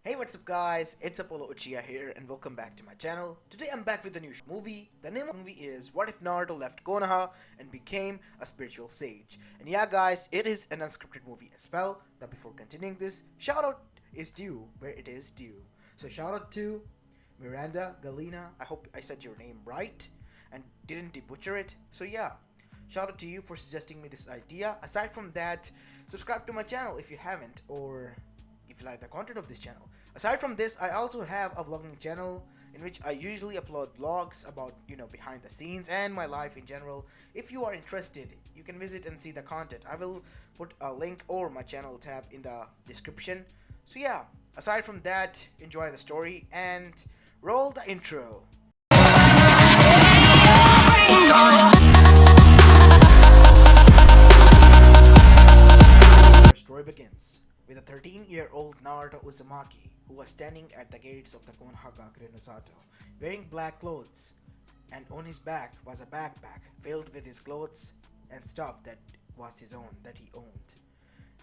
Hey, what's up guys, it's Apollo Uchiha here and welcome back to my channel. Today I'm back with a new movie. The name of the movie is What If Naruto Left Konoha and Became a Spiritual Sage. And yeah guys, it is an unscripted movie as well. But before continuing this, shout out is due where it is due. So shout out to Miranda Galina, I hope I said your name right and didn't butcher it. So yeah, shout out to you for suggesting me this idea. Aside from that, subscribe to my channel if you haven't, or if you like the content of this channel. Aside from this, I also have a vlogging channel in which I usually upload vlogs about, behind the scenes and my life in general. If you are interested, you can visit and see the content. I will put a link or my channel tab in the description. So yeah, aside from that, enjoy the story and roll the intro. The story begins with a 13-year-old Naruto Uzumaki who was standing at the gates of the Konoha no Sato, wearing black clothes, and on his back was a backpack filled with his clothes and stuff that was his own, that he owned.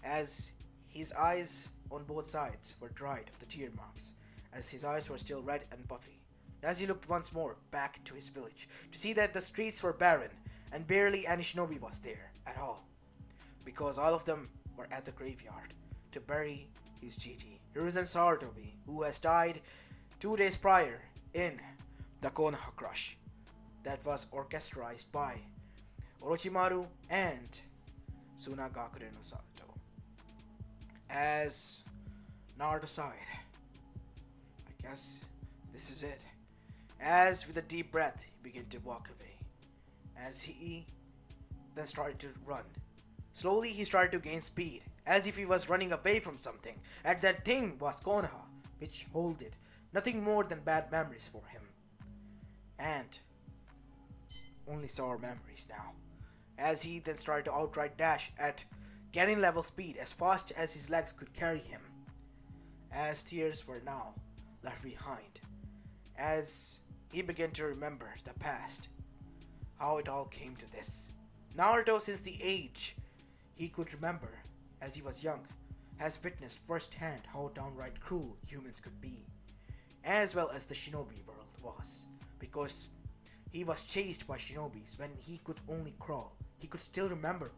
As his eyes on both sides were dried of the tear marks, as his eyes were still red and puffy, as he looked once more back to his village to see that the streets were barren and barely any shinobi was there at all, because all of them were at the graveyard to bury his Gigi, Hiruzen Sarutobi, who has died 2 days prior in the Konoha crush that was orchestrated by Orochimaru and Tsunagakure no Sato. As Naruto sighed, I guess this is it. As with a deep breath, he began to walk away. As he then started to run. Slowly he started to gain speed, as if he was running away from something, and that thing was Konoha, which holded nothing more than bad memories for him. And only sour memories now. As he then started to outright dash at cannon level speed as fast as his legs could carry him. As tears were now left behind. As he began to remember the past. How it all came to this. Naruto, since the age he could remember as he was young, has witnessed firsthand how downright cruel humans could be, as well as the shinobi world was, because he was chased by shinobis when he could only crawl. He could still remember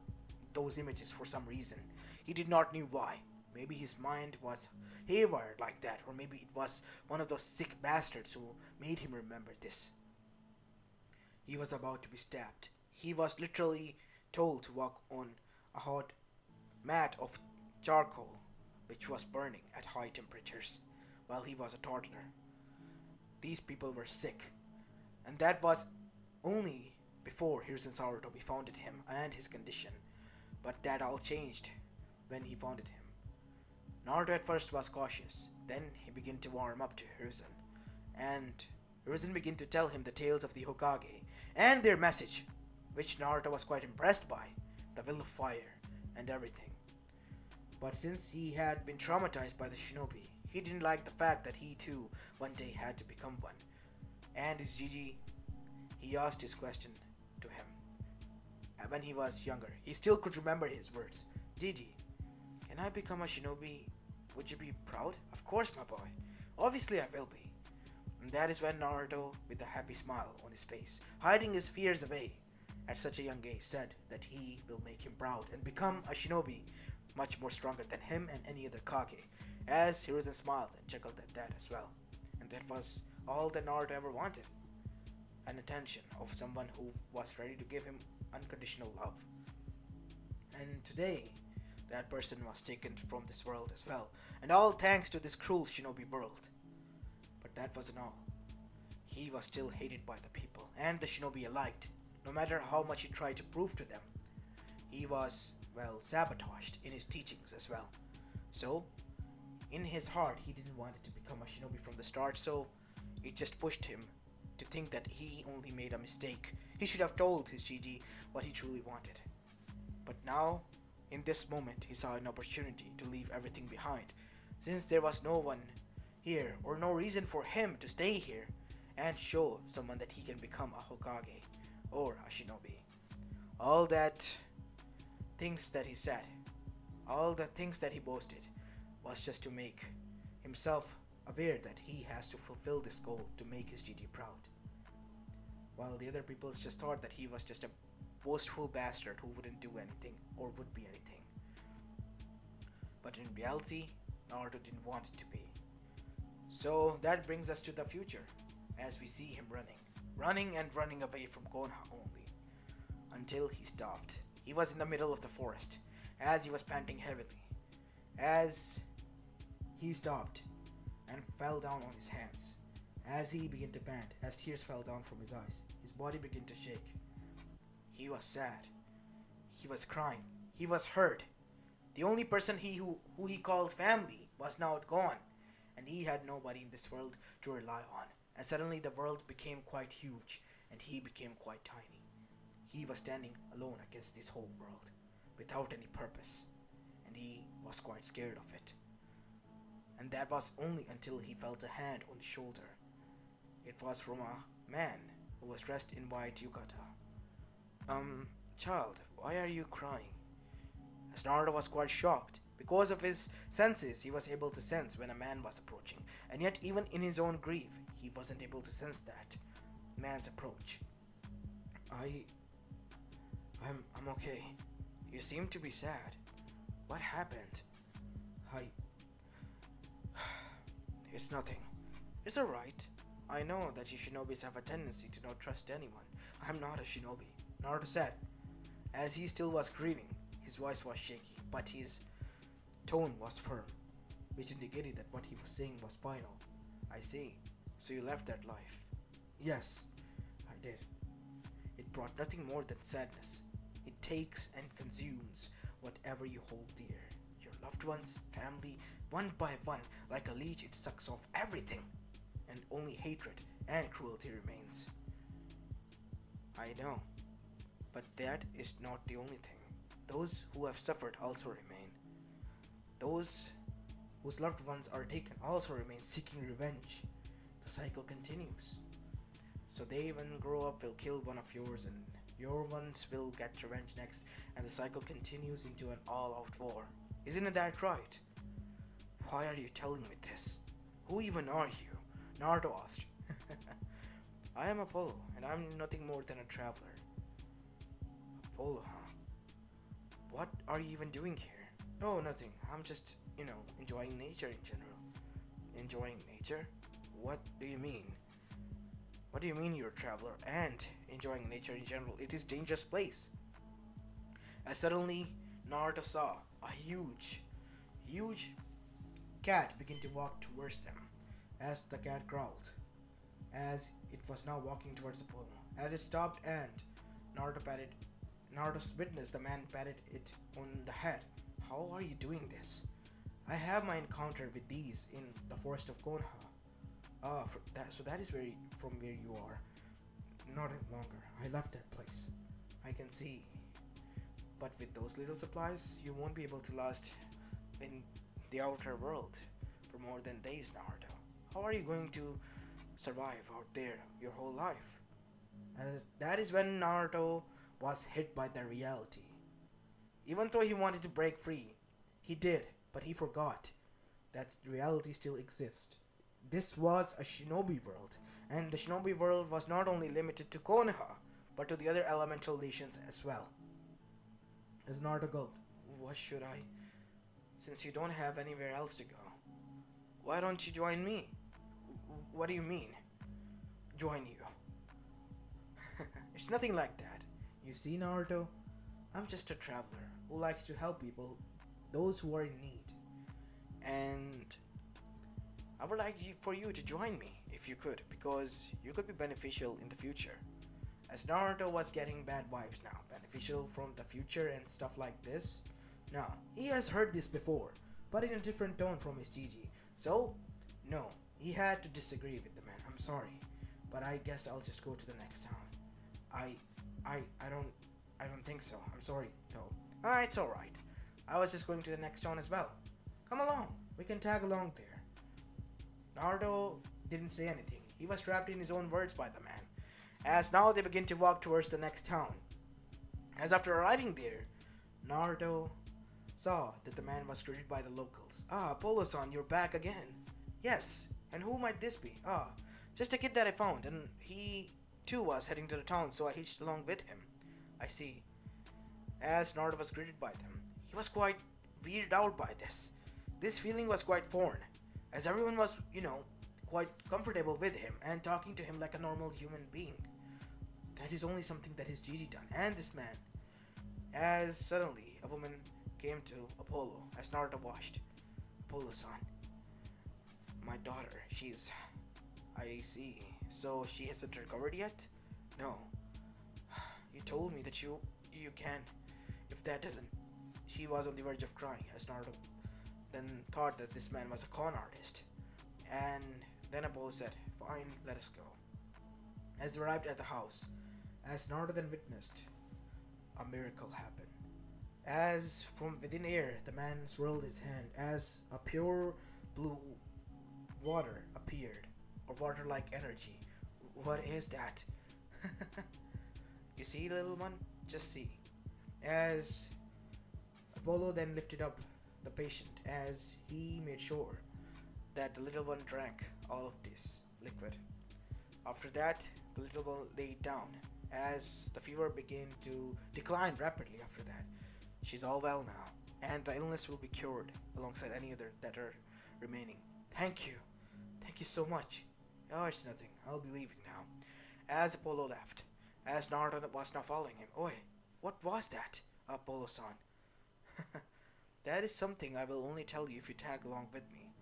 those images for some reason. He did not know why. Maybe his mind was haywire like that, or maybe it was one of those sick bastards who made him remember this. He was about to be stabbed. He was literally told to walk on a hot mat of charcoal which was burning at high temperatures while he was a toddler. These people were sick, and that was only before Hiruzen Saruto befriended him and his condition, but that all changed when he founded him. Naruto at first was cautious, then he began to warm up to Hiruzen, and Hiruzen began to tell him the tales of the Hokage and their message, which Naruto was quite impressed by, the will of fire and everything. But since he had been traumatized by the shinobi, he didn't like the fact that he too one day had to become one. And his Gigi, he asked his question to him. And when he was younger, he still could remember his words. Gigi, can I become a shinobi? Would you be proud? Of course, my boy. Obviously I will be. And that is when Naruto, with a happy smile on his face, hiding his fears away, at such a young age said that he will make him proud and become a shinobi much more stronger than him and any other Kage, as Hiruzen smiled and chuckled at that as well. And that was all that Naruto ever wanted, an attention of someone who was ready to give him unconditional love. And today, that person was taken from this world as well, and all thanks to this cruel shinobi world. But that wasn't all. He was still hated by the people and the shinobi alike. No matter how much he tried to prove to them, he was, sabotaged in his teachings as well. So, in his heart, he didn't want it to become a shinobi from the start, so it just pushed him to think that he only made a mistake. He should have told his Gigi what he truly wanted. But now, in this moment, he saw an opportunity to leave everything behind, since there was no one here, or no reason for him to stay here, and show someone that he can become a Hokage or a shinobi. All that things that he said, all the things that he boasted, was just to make himself aware that he has to fulfill this goal to make his GG proud. While the other people just thought that he was just a boastful bastard who wouldn't do anything or would be anything. But in reality, Naruto didn't want it to be. So that brings us to the future, as we see him running and running away from Konoha only, until he stopped. He was in the middle of the forest, as he was panting heavily, as he stopped and fell down on his hands. As he began to pant, as tears fell down from his eyes, his body began to shake. He was sad. He was crying. He was hurt. The only person who he called family was now gone, and he had nobody in this world to rely on. And suddenly the world became quite huge, and he became quite tiny. He was standing alone against this whole world, without any purpose, and he was quite scared of it. And that was only until he felt a hand on his shoulder. It was from a man who was dressed in white yukata. Child, why are you crying? As Naruto was quite shocked. Because of his senses, he was able to sense when a man was approaching, and yet even in his own grief, he wasn't able to sense that man's approach. I'm okay. You seem to be sad. What happened? It's nothing. It's alright. I know that you shinobis have a tendency to not trust anyone. I'm not a shinobi, Naruto said. As he still was grieving, his voice was shaky, but his tone was firm, which indicated that what he was saying was final. I see. So you left that life? Yes, I did. It brought nothing more than sadness. It takes and consumes whatever you hold dear. Your loved ones, family, one by one, like a leech, it sucks off everything. And only hatred and cruelty remains. I know. But that is not the only thing. Those who have suffered also remain. Those whose loved ones are taken also remain seeking revenge. The cycle continues. So they, when grow up, will kill one of yours, and your ones will get revenge next, and the cycle continues into an all-out war. Isn't that right? Why are you telling me this? Who even are you? Naruto asked. I am Apollo, and I'm nothing more than a traveler. Apollo, huh? What are you even doing here? Oh, nothing. I'm just, enjoying nature in general. Enjoying nature? What do you mean? What do you mean you're a traveler and enjoying nature in general? It is a dangerous place. As suddenly, Naruto saw a huge cat begin to walk towards them. As the cat growled, as it was now walking towards Apollo. As it stopped and Naruto witnessed the man patted it on the head. How are you doing this? I have my encounter with these in the forest of Konoha. So that is from where you are. Not any longer. I left that place. I can see. But with those little supplies, you won't be able to last in the outer world for more than days, Naruto. How are you going to survive out there your whole life? As that is when Naruto was hit by the reality. Even though he wanted to break free, he did, but he forgot that reality still exists. This was a shinobi world, and the shinobi world was not only limited to Konoha, but to the other elemental nations as well. As Naruto gulped, what should I? Since you don't have anywhere else to go, why don't you join me? What do you mean? Join you? It's nothing like that. You see, Naruto, I'm just a traveler who likes to help people, those who are in need. And I would like for you to join me, if you could, because you could be beneficial in the future. As Naruto was getting bad vibes now, beneficial from the future and stuff like this. Now, he has heard this before, but in a different tone from his GG. So, no, he had to disagree with the man. I'm sorry, but I guess I'll just go to the next town. I don't think so. I'm sorry, though. It's alright. I was just going to the next town as well. Come along. We can tag along there. Naruto didn't say anything. He was trapped in his own words by the man. As now they begin to walk towards the next town. As after arriving there, Naruto saw that the man was greeted by the locals. Apollo-san, you're back again. Yes, and who might this be? Ah, just a kid that I found, and he too was heading to the town, so I hitched along with him. I see. As Naruto was greeted by them, he was quite weirded out by this. This feeling was quite foreign, as everyone was, quite comfortable with him and talking to him like a normal human being. That is only something that his Gigi done, and this man. As suddenly a woman came to Apollo as Naruto watched. Apollo-san, my daughter, she's... I see. So she hasn't recovered yet? No. You told me that you can. If that doesn't... She was on the verge of crying as Naruto then thought that this man was a con artist. And then Apollo said, fine, let us go. As they arrived at the house, as Naruto then witnessed, a miracle happened. As from within air, the man swirled his hand as a pure blue water appeared, or water-like energy. What is that? You see, little one? Just see. As Apollo then lifted up the patient, as he made sure that the little one drank all of this liquid. After that, the little one laid down, as the fever began to decline rapidly after that. She's all well now, and the illness will be cured alongside any other that are remaining. Thank you. Thank you so much. Oh, it's nothing. I'll be leaving now. As Apollo left, as Naruto was now following him. Oi, what was that, Apollo-san? That is something I will only tell you if you tag along with me.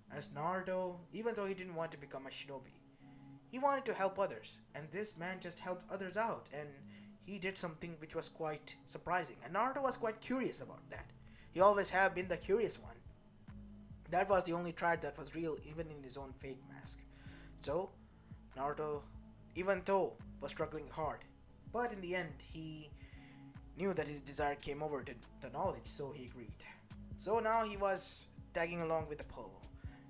As Naruto, even though he didn't want to become a shinobi, he wanted to help others, and this man just helped others out, and he did something which was quite surprising, and Naruto was quite curious about that. He always have been the curious one. That was the only trait that was real, even in his own fake mask. So, Naruto, even though, was struggling hard, but in the end, he knew that his desire came over to the knowledge, so he agreed. So now he was tagging along with Apollo,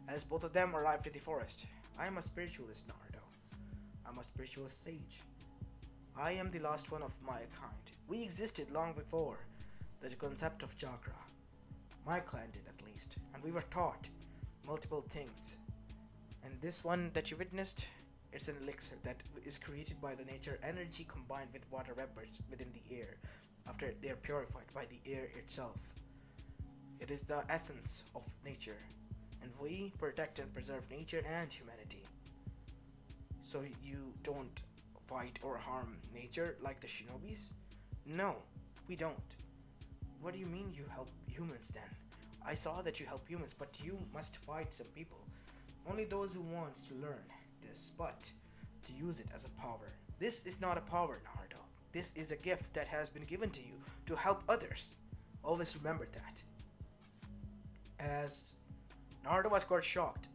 as both of them arrived in the forest. I am a spiritualist, Naruto. I'm a spiritualist sage. I am the last one of my kind. We existed long before the concept of chakra. My clan did, at least, and we were taught multiple things. And this one that you witnessed, it's an elixir that is created by the nature energy combined with water vapors within the air after they are purified by the air itself. It is the essence of nature, and we protect and preserve nature and humanity. So you don't fight or harm nature like the shinobis? No, we don't. What do you mean you help humans then? I saw that you help humans, but you must fight some people. Only those who wants to learn this, but to use it as a power. This is not a power, Naruto. This is a gift that has been given to you to help others. Always remember that. As Naruto was quite shocked.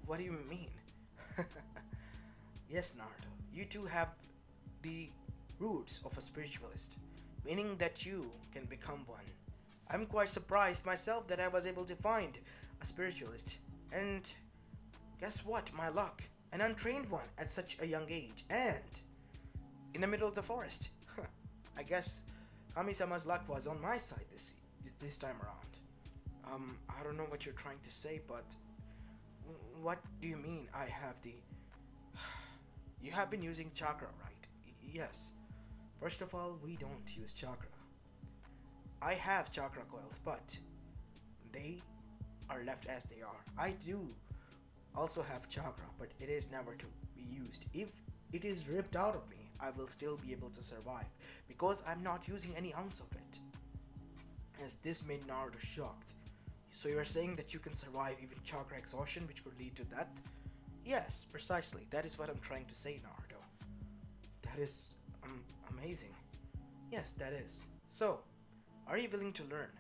What do you mean? Yes, Naruto. You too have the roots of a spiritualist, meaning that you can become one. I'm quite surprised myself that I was able to find a spiritualist. And guess what? My luck. An untrained one at such a young age. And in the middle of the forest. I guess Kami-sama's luck was on my side this time around. I don't know what you're trying to say, but what do you mean I have the... You have been using chakra, right? Yes. First of all, we don't use chakra. I have chakra coils, but they are left as they are. I do also have chakra, but it is never to be used. If it is ripped out of me, I will still be able to survive, because I'm not using any ounce of it. As this made Naruto shocked. So you are saying that you can survive even chakra exhaustion, which could lead to death? Yes, precisely. That is what I'm trying to say, Naruto. That is amazing. Yes, that is. So, are you willing to learn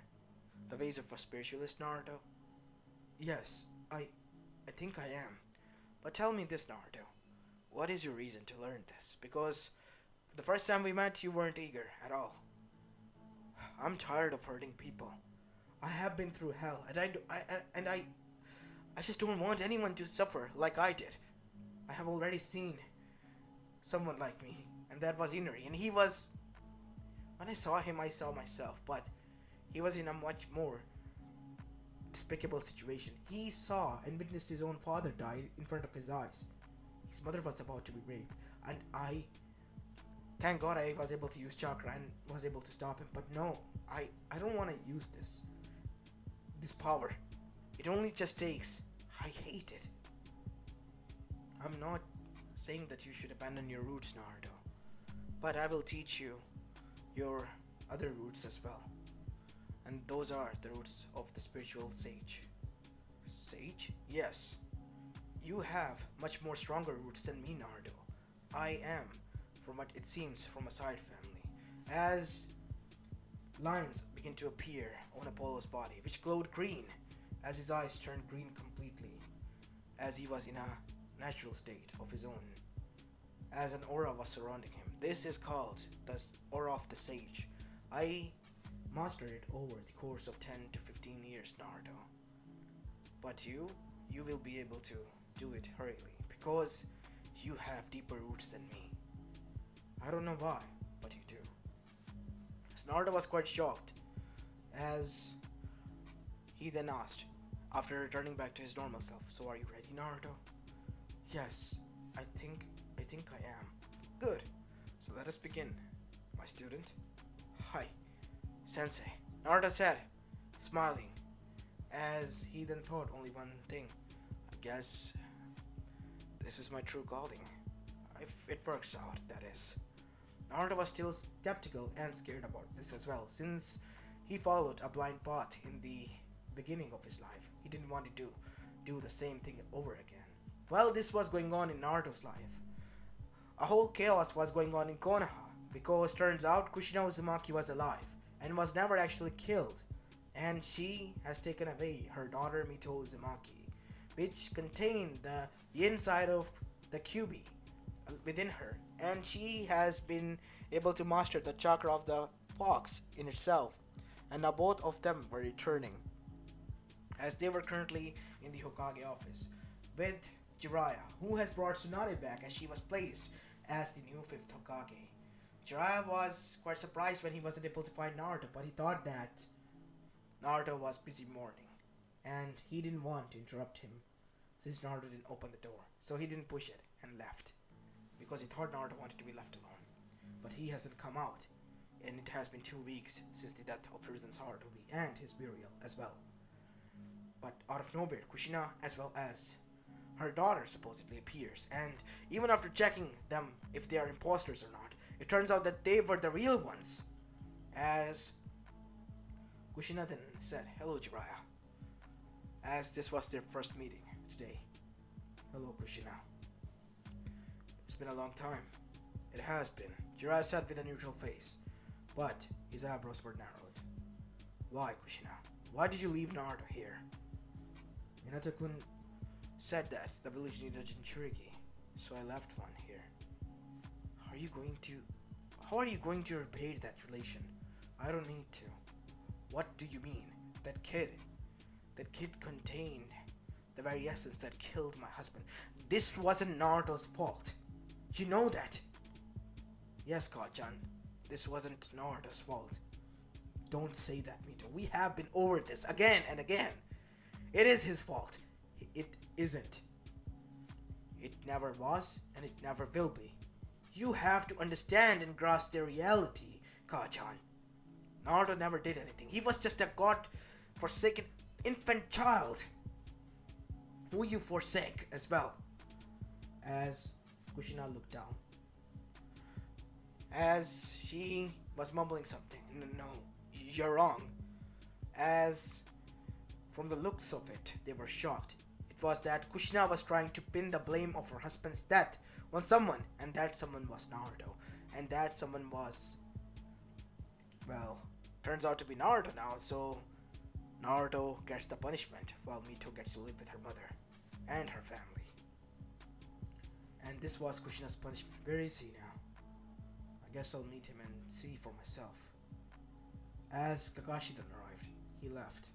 the ways of a spiritualist, Naruto? Yes, I think I am. But tell me this, Naruto. What is your reason to learn this? Because the first time we met, you weren't eager at all. I'm tired of hurting people. I have been through hell, and I just don't want anyone to suffer like I did. I have already seen someone like me, and that was Inari, and he was... When I saw him, I saw myself, but he was in a much more despicable situation. He saw and witnessed his own father die in front of his eyes. His mother was about to be raped, and thank God I was able to use chakra and was able to stop him. But no, I don't want to use this power. It only just takes. I hate it. I'm not saying that you should abandon your roots, Naruto, but I will teach you your other roots as well. And those are the roots of the spiritual sage. Sage? Yes. You have much more stronger roots than me, Naruto. I am, from what it seems, from a side family. As lines begin to appear on Apollo's body, which glowed green, as his eyes turned green completely, as he was in a natural state of his own, as an aura was surrounding him. This is called the aura of the sage. I mastered it over the course of 10 to 15 years, Naruto. But you will be able to do it hurriedly, because you have deeper roots than me. I don't know why, but you do. So Naruto was quite shocked, as he then asked, after returning back to his normal self, "So are you ready, Naruto?" "Yes, I think I am." "Good. So let us begin, my student." "Hi, Sensei," Naruto said, smiling, as he then thought only one thing. I guess this is my true calling. If it works out, that is. Naruto was still skeptical and scared about this as well, since he followed a blind path in the beginning of his life. He didn't want to do the same thing over again. While this was going on in Naruto's life, a whole chaos was going on in Konoha, because turns out Kushina Uzumaki was alive and was never actually killed, and she has taken away her daughter Mito Uzumaki, which contained the inside of the Kyuubi within her, and she has been able to master the chakra of the fox in itself, and now both of them were returning, as they were currently in the Hokage office with Jiraiya, who has brought Tsunade back as she was placed as the new 5th Hokage. Jiraiya was quite surprised when he wasn't able to find Naruto, but he thought that Naruto was busy mourning, and he didn't want to interrupt him since Naruto didn't open the door, so he didn't push it and left, because he thought Naruto wanted to be left alone. But he hasn't come out, and it has been 2 weeks since the death of Hiruzen Sarutobi and his burial as well. But out of nowhere, Kushina as well as her daughter supposedly appears, and even after checking them if they are imposters or not, it turns out that they were the real ones, as Kushina then said, "Hello, Jiraiya," as this was their first meeting today. "Hello, Kushina. It's been a long time." "It has been," Jiraiya said with a neutral face, but his eyebrows were narrowed. "Why, Kushina? Why did you leave Naruto here?" "Hinata-kun said that the village needed a Jinchuriki, so I left one here." How are you going to repair that relation?" "I don't need to." "What do you mean? That kid contained the very essence that killed my husband. This wasn't Naruto's fault. You know that." "Yes, Kacchan, this wasn't Naruto's fault." "Don't say that, Mito. We have been over this again and again. It is his fault." "It isn't. It never was, and it never will be. You have to understand and grasp the reality, Kacchan. Naruto never did anything. He was just a god-forsaken infant child who you forsake as well." As Kushina looked down, as she was mumbling something. No, you're wrong. As from the looks of it, they were shocked. It was that Kushina was trying to pin the blame of her husband's death on someone, and that someone was Naruto. And that someone was, well, turns out to be Naruto now, so Naruto gets the punishment while Mito gets to live with her mother and her family. And this was Kushina's punishment. Where is he now? I guess I'll meet him and see for myself. As Kakashi then arrived, he left.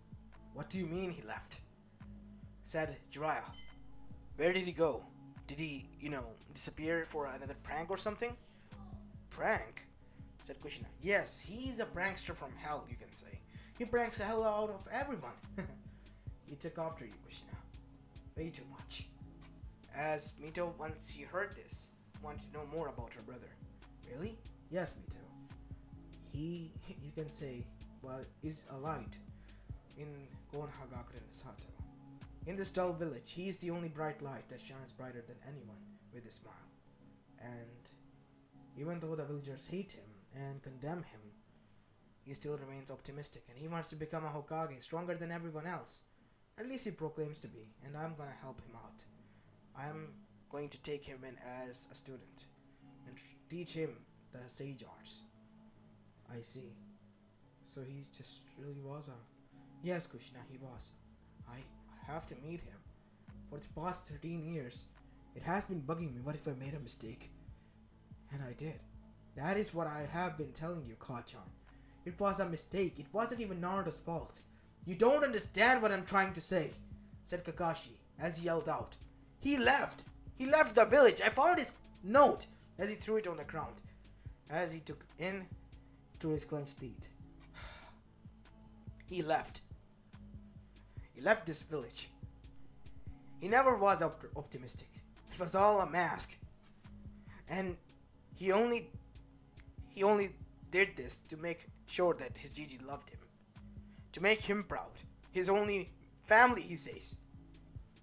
"What do you mean he left?" said Jiraiya. "Where did he go? Did he, disappear for another prank or something?" "Prank?" said Kushina. "Yes, he's a prankster from hell, you can say. He pranks the hell out of everyone." he took after you, Kushina. Way too much. As Mito, once he heard this, wanted to know more about her brother. Really? Yes, Mito. He, you can say, well, is a light in Konoha Gakure Sato. In this dull village, he is the only bright light that shines brighter than anyone with a smile. And even though the villagers hate him and condemn him, he still remains optimistic and he wants to become a Hokage, stronger than everyone else. At least he proclaims to be, and I'm gonna help him out. I'm going to take him in as a student and teach him the sage arts. I see. So he just really was a... Yes, Kushina, he was. I have to meet him. For the past 13 years, it has been bugging me. What if I made a mistake? And I did. That is what I have been telling you, Kachan. It was a mistake. It wasn't even Naruto's fault. You don't understand what I'm trying to say, said Kakashi as he yelled out. He left. He left the village. I found his note as he threw it on the ground, as he took in through his clenched teeth. He left. He left this village. He never was optimistic. It was all a mask. And he only did this to make sure that his Gigi loved him. To make him proud. His only family, he says.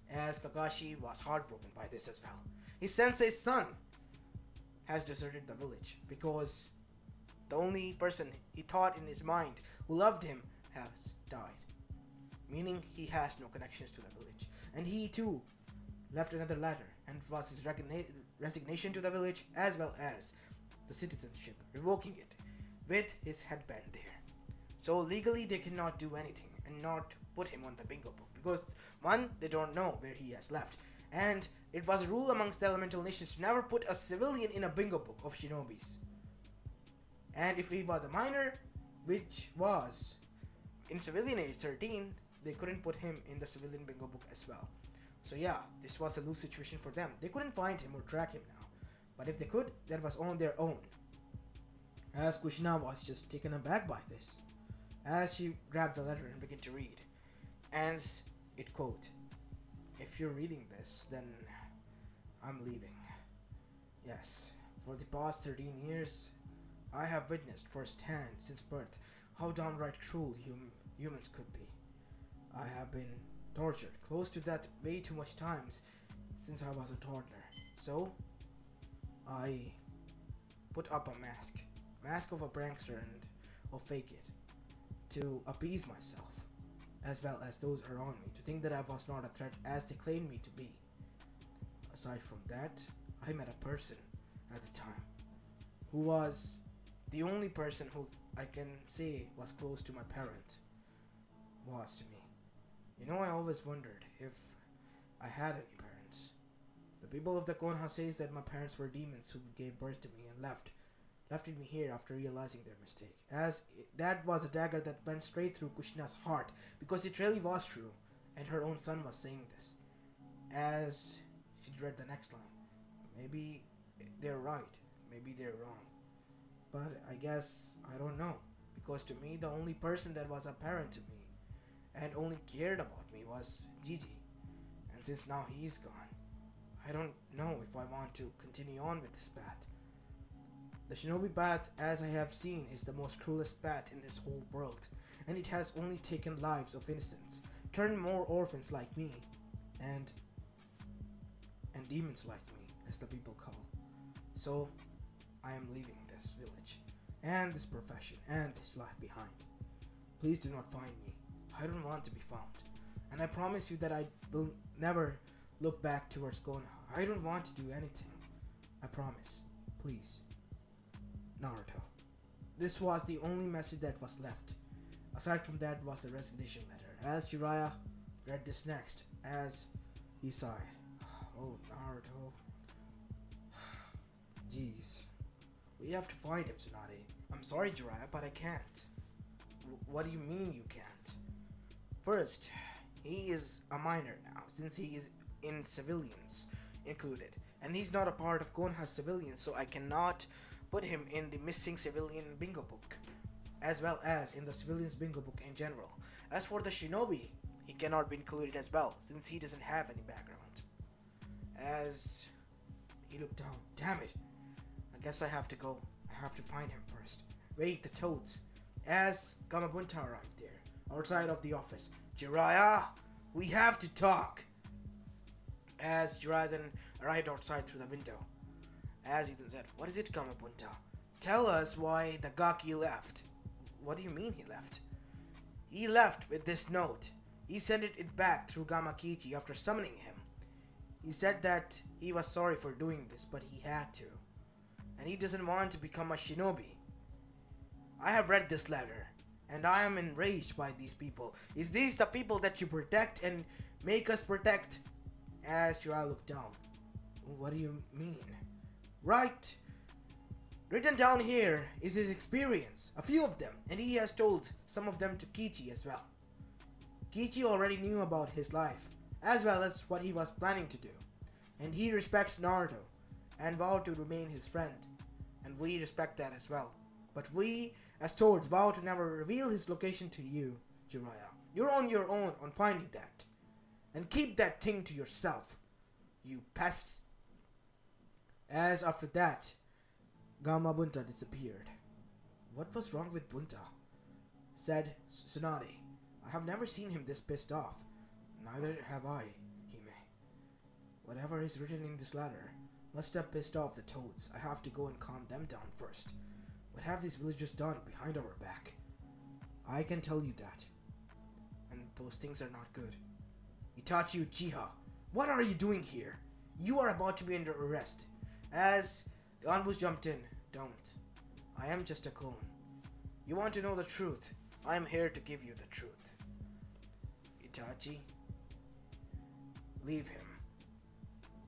As Kakashi was heartbroken by this as well. His sensei's son has deserted the village because the only person he thought in his mind who loved him has died. Meaning he has no connections to the village. And he too left another letter and was his resignation to the village as well as the citizenship, revoking it with his headband there. So legally they cannot do anything and not put him on the bingo book because one, they don't know where he has left, and it was a rule amongst the elemental nations to never put a civilian in a bingo book of shinobis. And if he was a minor, which was in civilian age 13, they couldn't put him in the civilian bingo book as well. So yeah, this was a loose situation for them. They couldn't find him or track him now, but if they could, that was on their own. As Kushina was just taken aback by this, as she grabbed the letter and began to read. And it quote, "If you're reading this, then I'm leaving. Yes, for the past 13 years, I have witnessed firsthand since birth how downright cruel humans could be. I have been tortured close to death way too much times since I was a toddler. So, I put up a mask of a prankster and I'll fake it to appease myself as well as those around me to think that I was not a threat as they claimed me to be. Aside from that, I met a person at the time who was the only person who I can say was close to my parent was to me. You know, I always wondered if I had any parents. The people of the Konoha says that my parents were demons who gave birth to me and left me here after realizing their mistake. As that was a dagger that went straight through Kushina's heart because it really was true, and her own son was saying this. As she read the next line, maybe they're right, maybe they're wrong. But I guess I don't know, because to me the only person that was a parent to me and only cared about me was Gigi. And since now he's gone, I don't know if I want to continue on with this path. The shinobi path, as I have seen, is the most cruelest path in this whole world, and it has only taken lives of innocents, turned more orphans like me, and demons like me, as the people call. So, I am leaving this village, and this profession, and this life behind. Please do not find me. I don't want to be found, and I promise you that I will never look back towards Konoha. I don't want to do anything. I promise. Please. Naruto. This was the only message that was left. Aside from that was the resignation letter. As Jiraiya read this next, as he sighed. Oh, Naruto. Jeez. We have to find him, Tsunade. I'm sorry, Jiraiya, but I can't. What do you mean you can't? First, he is a minor now, since he is in civilians included. And he's not a part of Konoha's civilians, so I cannot put him in the missing civilian bingo book, as well as in the civilians bingo book in general. As for the shinobi, he cannot be included as well, since he doesn't have any background. As he looked down, damn it, I guess I have to go. I have to find him first. Wait, the toads. As Gamabunta arrived there, outside of the office, Jiraiya, we have to talk. As Jiraiya then arrived outside through the window. As he then said, what is it, Gamabunta? Tell us why the Gaki left. What do you mean he left? He left with this note. He sent it back through Gamakichi after summoning him. He said that he was sorry for doing this, but he had to. And he doesn't want to become a shinobi. I have read this letter, and I am enraged by these people. Is these the people that you protect and make us protect? As Jiraiya looked down. What do you mean? Right. Written down here is his experience, a few of them, and he has told some of them to Kichi as well. Kichi already knew about his life, as well as what he was planning to do, and he respects Naruto, and vowed to remain his friend, and we respect that as well. But we, as Toads, vow to never reveal his location to you, Jiraiya. You're on your own on finding that, and keep that thing to yourself, you pests. As after that, Gamabunta disappeared. What was wrong with Bunta? Said Tsunade. I have never seen him this pissed off. Neither have I, Hime. Whatever is written in this letter must have pissed off the toads. I have to go and calm them down first. What have these villagers done behind our back? I can tell you that. And those things are not good. Itachi Uchiha, what are you doing here? You are about to be under arrest. As the Anbus jumped in. Don't. I am just a clone. You want to know the truth? I am here to give you the truth. Itachi, leave him.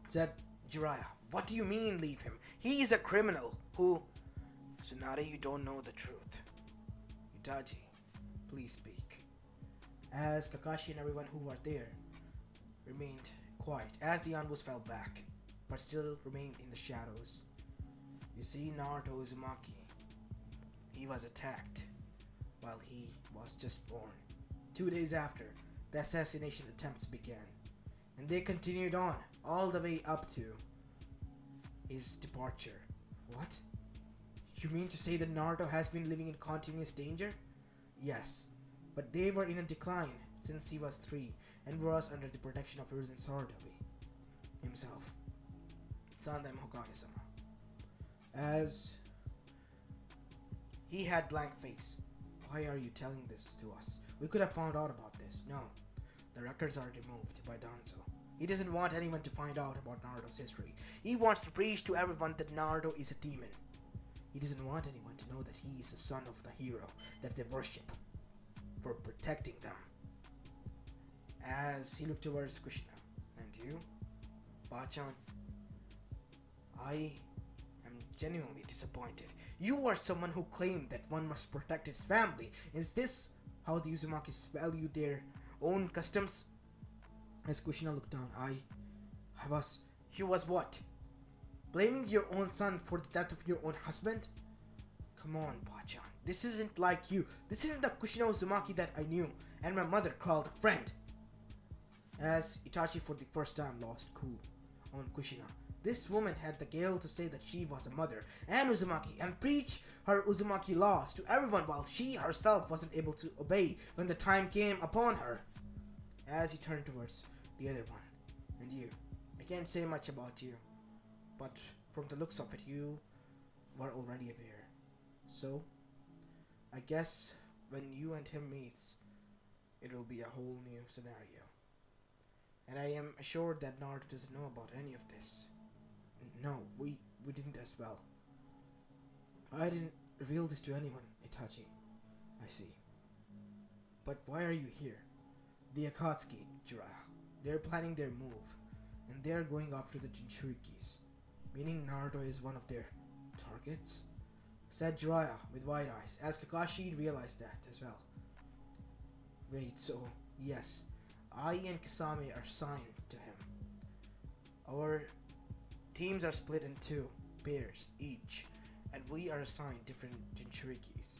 Said Jiraiya. What do you mean leave him? He is a criminal who... Tsunade, you don't know the truth. Itachi, please speak. As Kakashi and everyone who was there remained quiet as the Anbus fell back, but still remained in the shadows. You see, Naruto Uzumaki, he was attacked while he was just born. 2 days after, the assassination attempts began, and they continued on all the way up to his departure. What? You mean to say that Naruto has been living in continuous danger? Yes, but they were in a decline since he was 3 and was under the protection of Hiruzen Sarutobi himself. Sandem Hokage-sama. As he had blank face. Why are you telling this to us? We could have found out about this. No. The records are removed by Danzo. He doesn't want anyone to find out about Naruto's history. He wants to preach to everyone that Naruto is a demon. He doesn't want anyone to know that he is the son of the hero that they worship for protecting them. As he looked towards Kushina. And you? Bachan? I am genuinely disappointed. You are someone who claimed that one must protect its family. Is this how the Uzumakis value their own customs? As Kushina looked down, You was what? Blaming your own son for the death of your own husband? Come on, Bachan. This isn't like you. This isn't the Kushina Uzumaki that I knew and my mother called a friend. As Itachi for the first time lost cool on Kushina. This woman had the gall to say that she was a mother and Uzumaki and preach her Uzumaki laws to everyone while she herself wasn't able to obey when the time came upon her. As he turned towards the other one. And you. I can't say much about you. But from the looks of it, you were already aware. So, I guess when you and him meets, it will be a whole new scenario. And I am assured that Naruto doesn't know about any of this. No, we didn't as well. I didn't reveal this to anyone, Itachi. I see. But why are you here? The Akatsuki, Jiraiya. They're planning their move, and they're going after the Jinchurikis. Meaning Naruto is one of their targets? Said Jiraiya with wide eyes, as Kakashi realized that as well. Wait, so, yes, I and Kisame are signed to him. Our teams are split in 2 pairs each, and we are assigned different Jinchurikis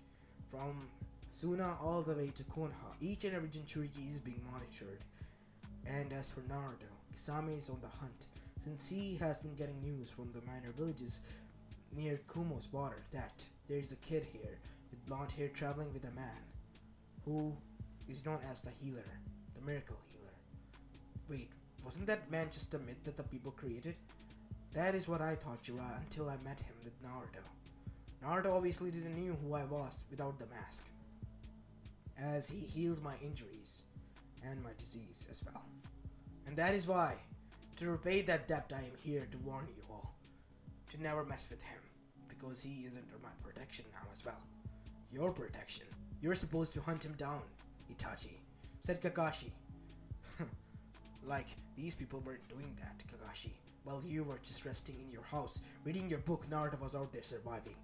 from Suna all the way to Konoha. Each and every Jinchuriki is being monitored. And as for Naruto, Kisame is on the hunt, since he has been getting news from the minor villages near Kumo's border that there is a kid here with blonde hair traveling with a man who is known as the healer, the miracle healer. Wait, wasn't that man just a myth that the people created? That is what I thought, Jiraiya, until I met him with Naruto. Naruto obviously didn't know who I was without the mask, as he healed my injuries and my disease as well. And that is why, to repay that debt, I am here to warn you all to never mess with him, because he is under my protection now as well. Your protection. You're supposed to hunt him down, Itachi, said Kakashi. Like, these people weren't doing that, Kakashi. While you were just resting in your house, reading your book, Naruto was out there surviving.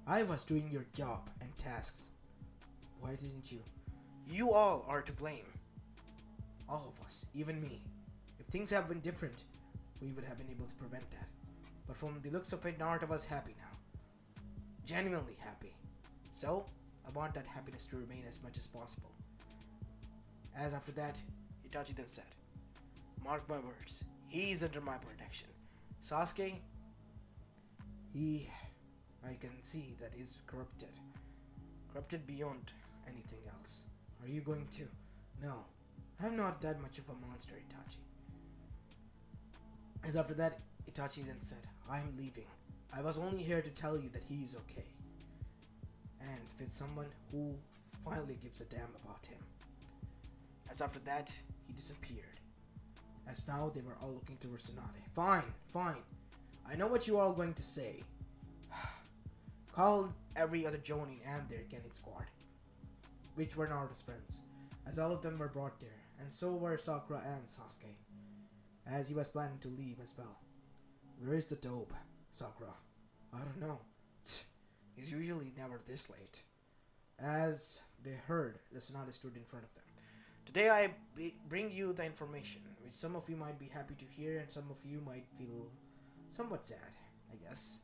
I was doing your job and tasks. Why didn't you? You all are to blame. All of us, even me. If things had been different, we would have been able to prevent that. But from the looks of it, Naruto was happy now. Genuinely happy. So, I want that happiness to remain as much as possible. As after that, Itachi then said, mark my words, he is under my protection. Sasuke, I can see that he's corrupted. Corrupted beyond anything else. Are you going to? No, I'm not that much of a monster, Itachi. As after that, Itachi then said, I am leaving. I was only here to tell you that he is okay. And with someone who finally gives a damn about him. As after that, he disappeared. As now they were all looking towards Tsunade. Fine. I know what you are all going to say. Called every other Jonin and their Genin squad, which were Naruto's friends, as all of them were brought there, and so were Sakura and Sasuke, as he was planning to leave as well. Where is the dope, Sakura? I don't know. He's usually never this late. As they heard, the Tsunade stood in front of them. Today I bring you the information, which some of you might be happy to hear and some of you might feel somewhat sad, I guess.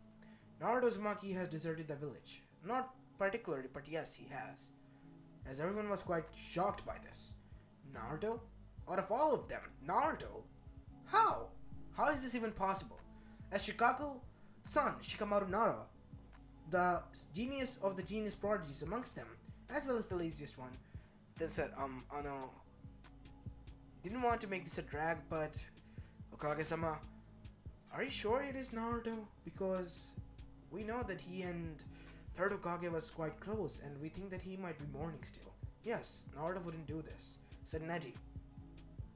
Naruto Uzumaki has deserted the village. Not particularly, but yes, he has. As everyone was quite shocked by this. Naruto? Out of all of them, Naruto? How? How is this even possible? As Shikaku's son, Shikamaru Nara, the genius of the genius prodigies amongst them, as well as the laziest one, then said, oh no. Didn't want to make this a drag, but Okage-sama, are you sure it is Naruto? Because we know that he and third Okage was quite close, and we think that he might be mourning still. Yes, Naruto wouldn't do this, said Neji.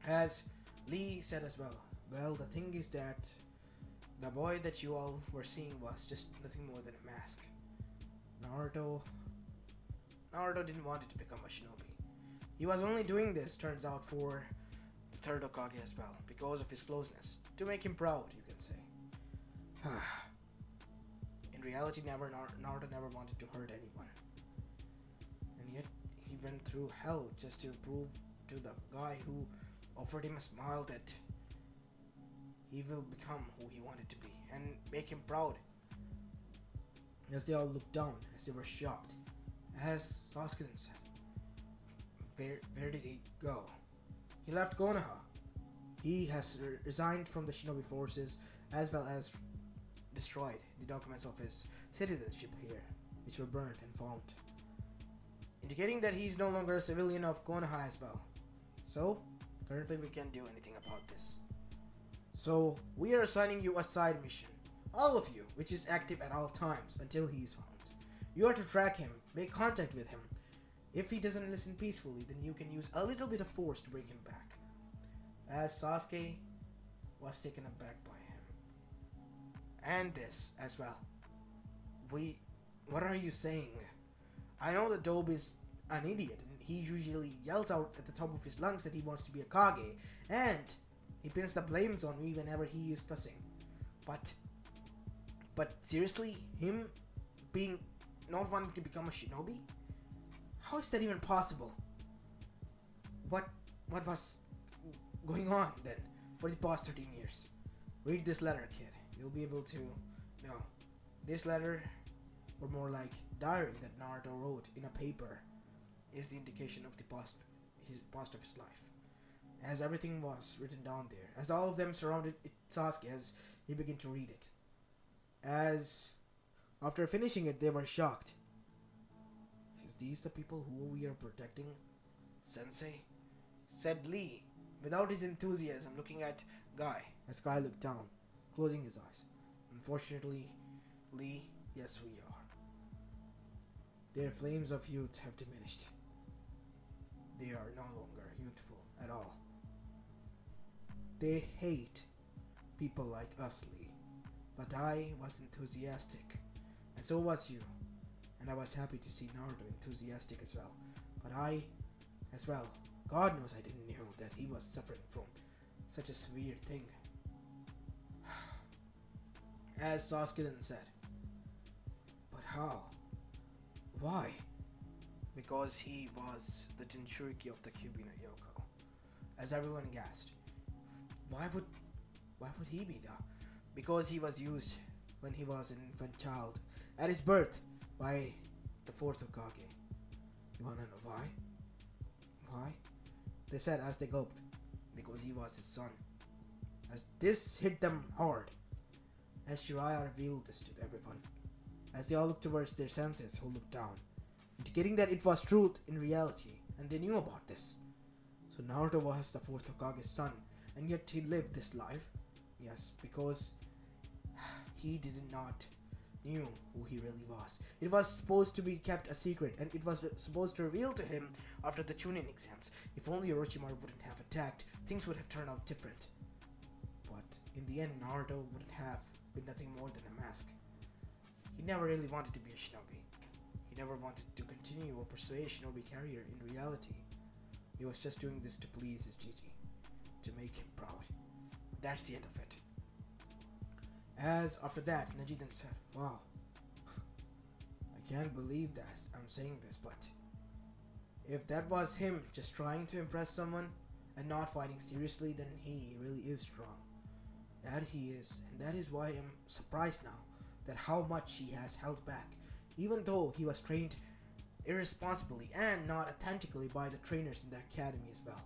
As Lee said as well, well, the thing is that the boy that you all were seeing was just nothing more than a mask. Naruto didn't want it to become a shinobi. He was only doing this, turns out, for the third Okage as well, because of his closeness. To make him proud, you can say. In reality, Naruto never wanted to hurt anyone. And yet, he went through hell just to prove to the guy who offered him a smile that he will become who he wanted to be, and make him proud. As they all looked down, as they were shocked, as Sasuke then said, where did he go? He left Konoha. He has resigned from the shinobi forces, as well as destroyed the documents of his citizenship here, which were burned and found, indicating that he is no longer a civilian of Konoha as well. So, currently we can't do anything about this. So, we are assigning you a side mission, all of you, which is active at all times until he is found. You are to track him, make contact with him. If he doesn't listen peacefully, then you can use a little bit of force to bring him back. As Sasuke was taken aback by him. And this as well. What are you saying? I know the Dobe is an idiot, and he usually yells out at the top of his lungs that he wants to be a Kage, and he pins the blames on me whenever he is fussing. But seriously, him being not wanting to become a shinobi? How is that even possible? What was going on then for the past 13 years? Read this letter, kid. You'll be able to know. This letter, or more like diary that Naruto wrote in a paper is the indication of the past of his life. As everything was written down there, as all of them surrounded Sasuke as he began to read it. As after finishing it, they were shocked. Is these the people who we are protecting, Sensei? Said Lee, without his enthusiasm, looking at Guy as Guy looked down, closing his eyes. Unfortunately, Lee, yes we are. Their flames of youth have diminished. They are no longer youthful at all. They hate people like us, Lee. But I was enthusiastic, and so was you. And I was happy to see Naruto enthusiastic as well. But I, as well, God knows I didn't know that he was suffering from such a severe thing. As Sasuke then said, but how? Why? Because he was the Jinchuriki of the Kyuubi no Yoko. As everyone gasped. Why would he be there? Because he was used when he was an infant child at his birth by the fourth Hokage. You wanna know why? Why? They said as they gulped. Because he was his son. As this hit them hard. As Jiraiya revealed this to everyone. As they all looked towards their senses who looked down. Indicating that it was truth in reality. And they knew about this. So Naruto was the fourth Hokage's son. And yet he lived this life. Yes, because he did not knew who he really was. It was supposed to be kept a secret, and it was supposed to reveal to him after the Chunin exams. If only Orochimaru wouldn't have attacked, things would have turned out different. But in the end, Naruto wouldn't have been nothing more than a mask. He never really wanted to be a shinobi. He never wanted to continue or pursue a shinobi career in reality. He was just doing this to please his Gigi, to make him proud. That's the end of it. As after that, Neji then said, wow, I can't believe that I'm saying this, but if that was him just trying to impress someone and not fighting seriously, then he really is strong. That he is, and that is why I'm surprised now that how much he has held back, even though he was trained irresponsibly and not authentically by the trainers in the academy as well.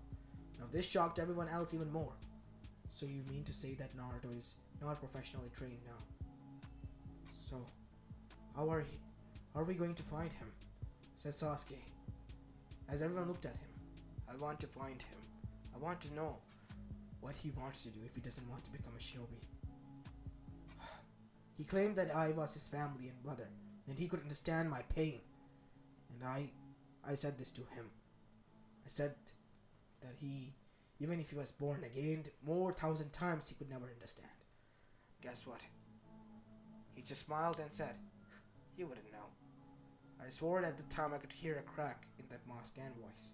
Now this shocked everyone else even more. So you mean to say that Naruto is not professionally trained now? So, how are we going to find him? Said Sasuke. As everyone looked at him, I want to find him. I want to know what he wants to do if he doesn't want to become a shinobi. He claimed that I was his family and brother, and he could understand my pain. And I said this to him. I said that even if he was born again more 1,000 times, he could never understand. Guess what? He just smiled and said, you wouldn't know. I swore at the time I could hear a crack in that mask and voice.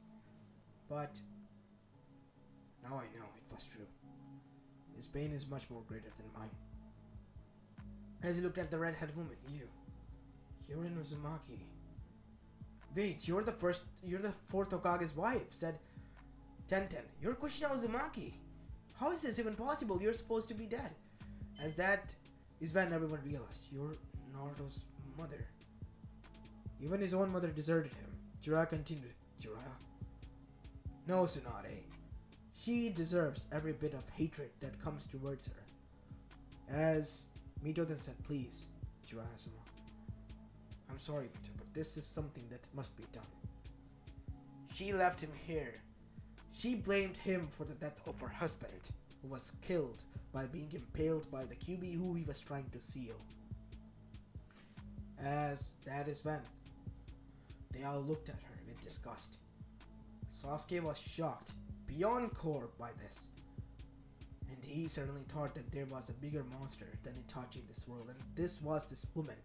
But now I know it was true. His pain is much more greater than mine. As he looked at the red-haired woman, you're in Uzumaki. Wait, you're the fourth Hokage's wife, said Tenten. You're Kushina Uzumaki. How is this even possible? You're supposed to be dead. As that is when everyone realized, you're Naruto's mother. Even his own mother deserted him. Jiraiya continued. Jiraiya? No, Tsunade. She deserves every bit of hatred that comes towards her. As Mito then said, please, Jiraiya-sama. I'm sorry, Mito, but this is something that must be done. She left him here. She blamed him for the death of her husband, who was killed by being impaled by the Kyuubi who he was trying to seal. As that is when they all looked at her with disgust. Sasuke was shocked beyond core by this, and he certainly thought that there was a bigger monster than Itachi in this world, and this was this woman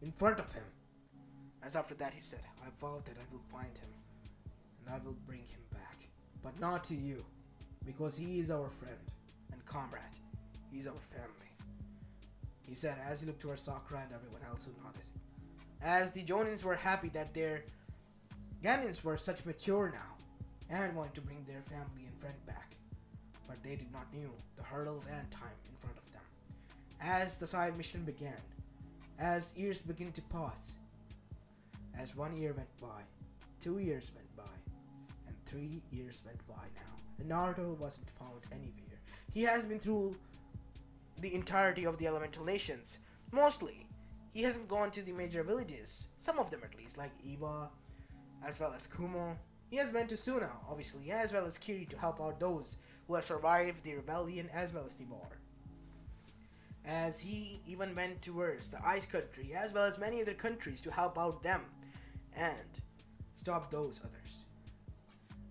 in front of him. As after that he said, I vow that I will find him and I will bring him back, but not to you, because he is our friend and comrade. He's our family. He said as he looked towards Sakura and everyone else who nodded. As the Jonins were happy that their Ganins were such mature now and wanted to bring their family and friend back, but they did not knew the hurdles and time in front of them. As the side mission began, as years began to pass, as 1 year went by, 2 years went by, and 3 years went by now, and Naruto wasn't found anywhere. He has been through the entirety of the elemental nations. Mostly, he hasn't gone to the major villages, some of them at least, like Iwa, as well as Kumo. He has been to Suna, obviously, as well as Kiri to help out those who have survived the rebellion as well as the war. As he even went towards the Ice Country as well as many other countries to help out them and stop those others.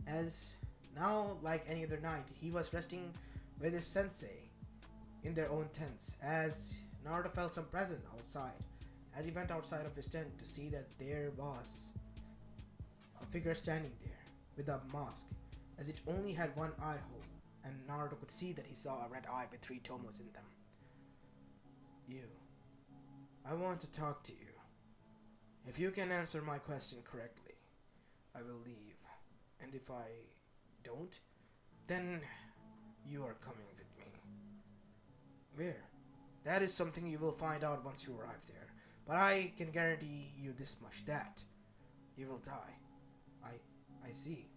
As now, like any other night, he was resting with his sensei in their own tents as Naruto felt some presence outside. As he went outside of his tent to see that there was a figure standing there with a mask, as it only had one eye hole, and Naruto could see that he saw a red eye with 3 tomos in them. You. I want to talk to you. If you can answer my question correctly, I will leave. And if I don't, then you are coming with me. Where? That is something you will find out once you arrive there. But I can guarantee you this much, that you will die. I see.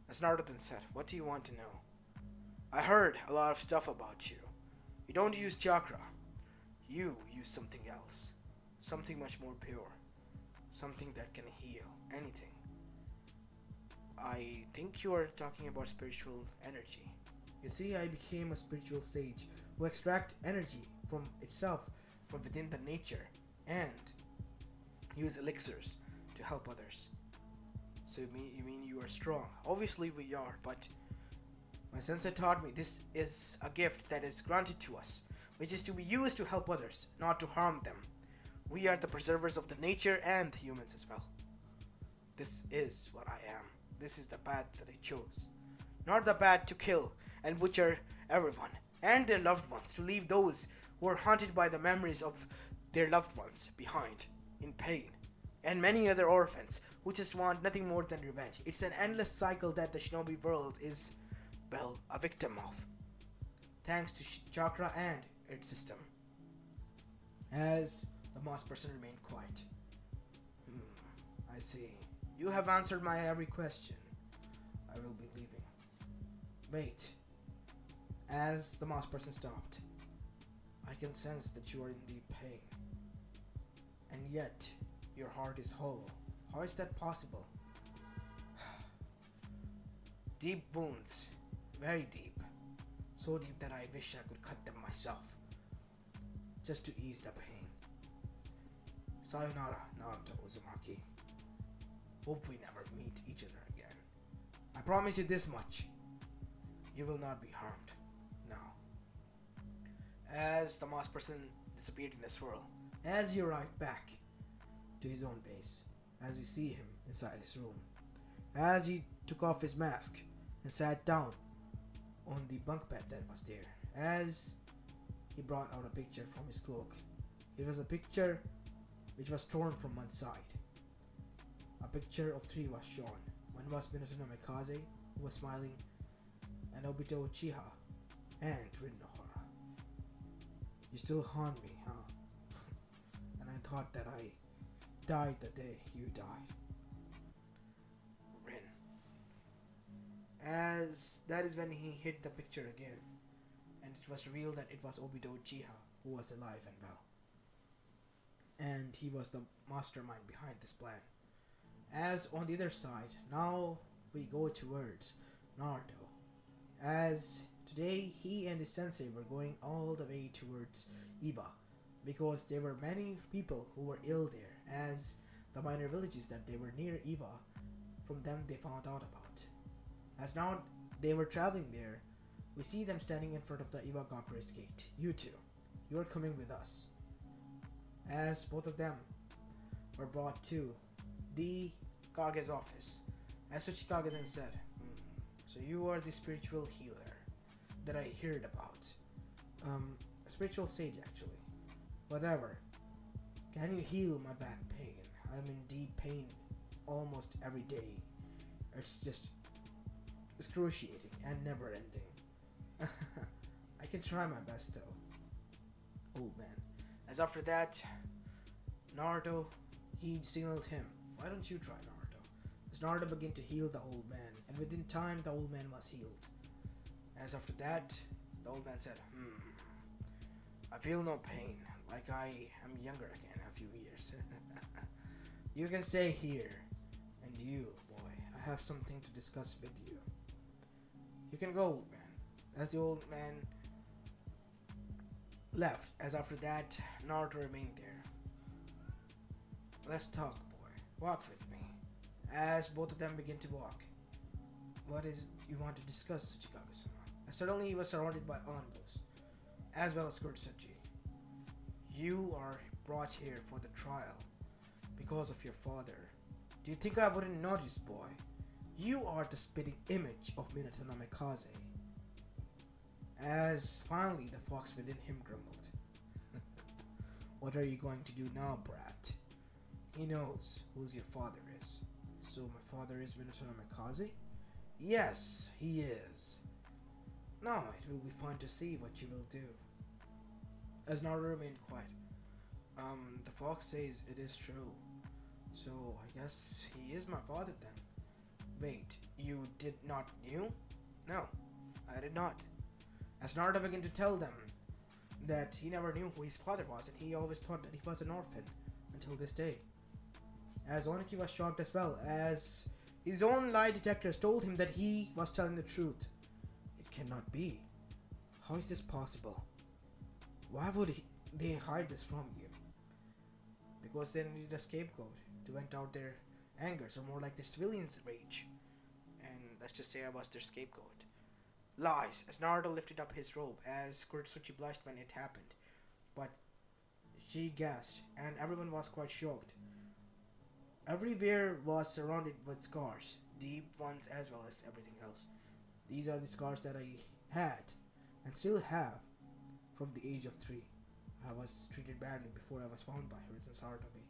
As Naruto then said, what do you want to know? I heard a lot of stuff about you. You don't use chakra. You use something else. Something much more pure. Something that can heal anything. I think you are talking about spiritual energy. You see, I became a spiritual sage who extract energy from itself, from within the nature, and use elixirs to help others. So you mean you are strong? Obviously we are, but my sensei taught me this is a gift that is granted to us, which is to be used to help others, not to harm them. We are the preservers of the nature and the humans as well. This is what I am. This is the path that I chose. Not the path to kill and butcher everyone and their loved ones, to leave those who are haunted by the memories of their loved ones behind in pain, and many other orphans who just want nothing more than revenge. It's an endless cycle that the shinobi world is, well, a victim of, thanks to chakra and its system. As the masked person remained quiet. I see. You have answered my every question. I will be leaving. Wait. As the masked person stopped, I can sense that you are in deep pain. And yet, your heart is hollow. How is that possible? Deep wounds. Very deep. So deep that I wish I could cut them myself. Just to ease the pain. Sayonara, Naruto Uzumaki. Hope we never meet each other again. I promise you this much. You will not be harmed. Now. As the masked person disappeared in a swirl, as he arrived back to his own base, as we see him inside his room, as he took off his mask and sat down on the bunk bed that was there, as he brought out a picture from his cloak. It was a picture which was torn from one side. A picture of 3 was shown. One was Minato no Mikaze, who was smiling, and Obito Uchiha, and Rin Nohara. You still haunt me, huh? And I thought that I died the day you died. Rin. As that is when he hit the picture again, and it was revealed that it was Obito Uchiha who was alive and well. And he was the mastermind behind this plan. As on the other side, now we go towards Naruto. As today he and his sensei were going all the way towards Iba, because there were many people who were ill there, as the minor villages that they were near Iba, from them they found out about. As now they were traveling there, we see them standing in front of the Iwagakure's gate. You two, you are coming with us. As both of them were brought to the Kage's office. As Tsuchikage then said, so you are the spiritual healer that I heard about. A spiritual sage actually. Whatever. Can you heal my back pain? I'm in deep pain almost every day. It's just excruciating and never ending. I can try my best though. Old man. As after that, Naruto, he signaled him, why don't you try, Naruto? as Naruto began to heal the old man, and within time the old man was healed. As after that, the old man said, I feel no pain, like I am younger again a few years. You can stay here, and you, boy, I have something to discuss with you. You can go, old man. As the old man left, as after that, Naruto remained there. Let's talk, boy. Walk with me. As both of them begin to walk. What is it you want to discuss, Tsuchikage-sama? And suddenly he was surrounded by envoys, as well as Kurtsuchi. You are brought here for the trial because of your father. Do you think I wouldn't notice, boy? You are the spitting image of Minato Namikaze. As finally the fox within him grumbled. What are you going to do now, brat? He knows who your father is. So my father is Minato Namikaze? Yes, he is. Now it will be fun to see what you will do. As Naruto remained quiet. The fox says it is true. So I guess he is my father then. Wait, you did not knew? No, I did not. As Naruto began to tell them that he never knew who his father was, and he always thought that he was an orphan until this day. As Onichi was shocked as well, as his own lie detectors told him that he was telling the truth. It cannot be. How is this possible? Why would they hide this from you? Because they needed a scapegoat to vent out their angers, or more like their civilians' rage. And let's just say I was their scapegoat. Lies, as Naruto lifted up his robe, as Kurtsuchi blushed when it happened. But she gasped, and everyone was quite shocked. Everywhere was surrounded with scars, deep ones as well as everything else. These are the scars that I had, and still have, from the age of 3. I was treated badly before I was found by Hiruzen Sarutobi,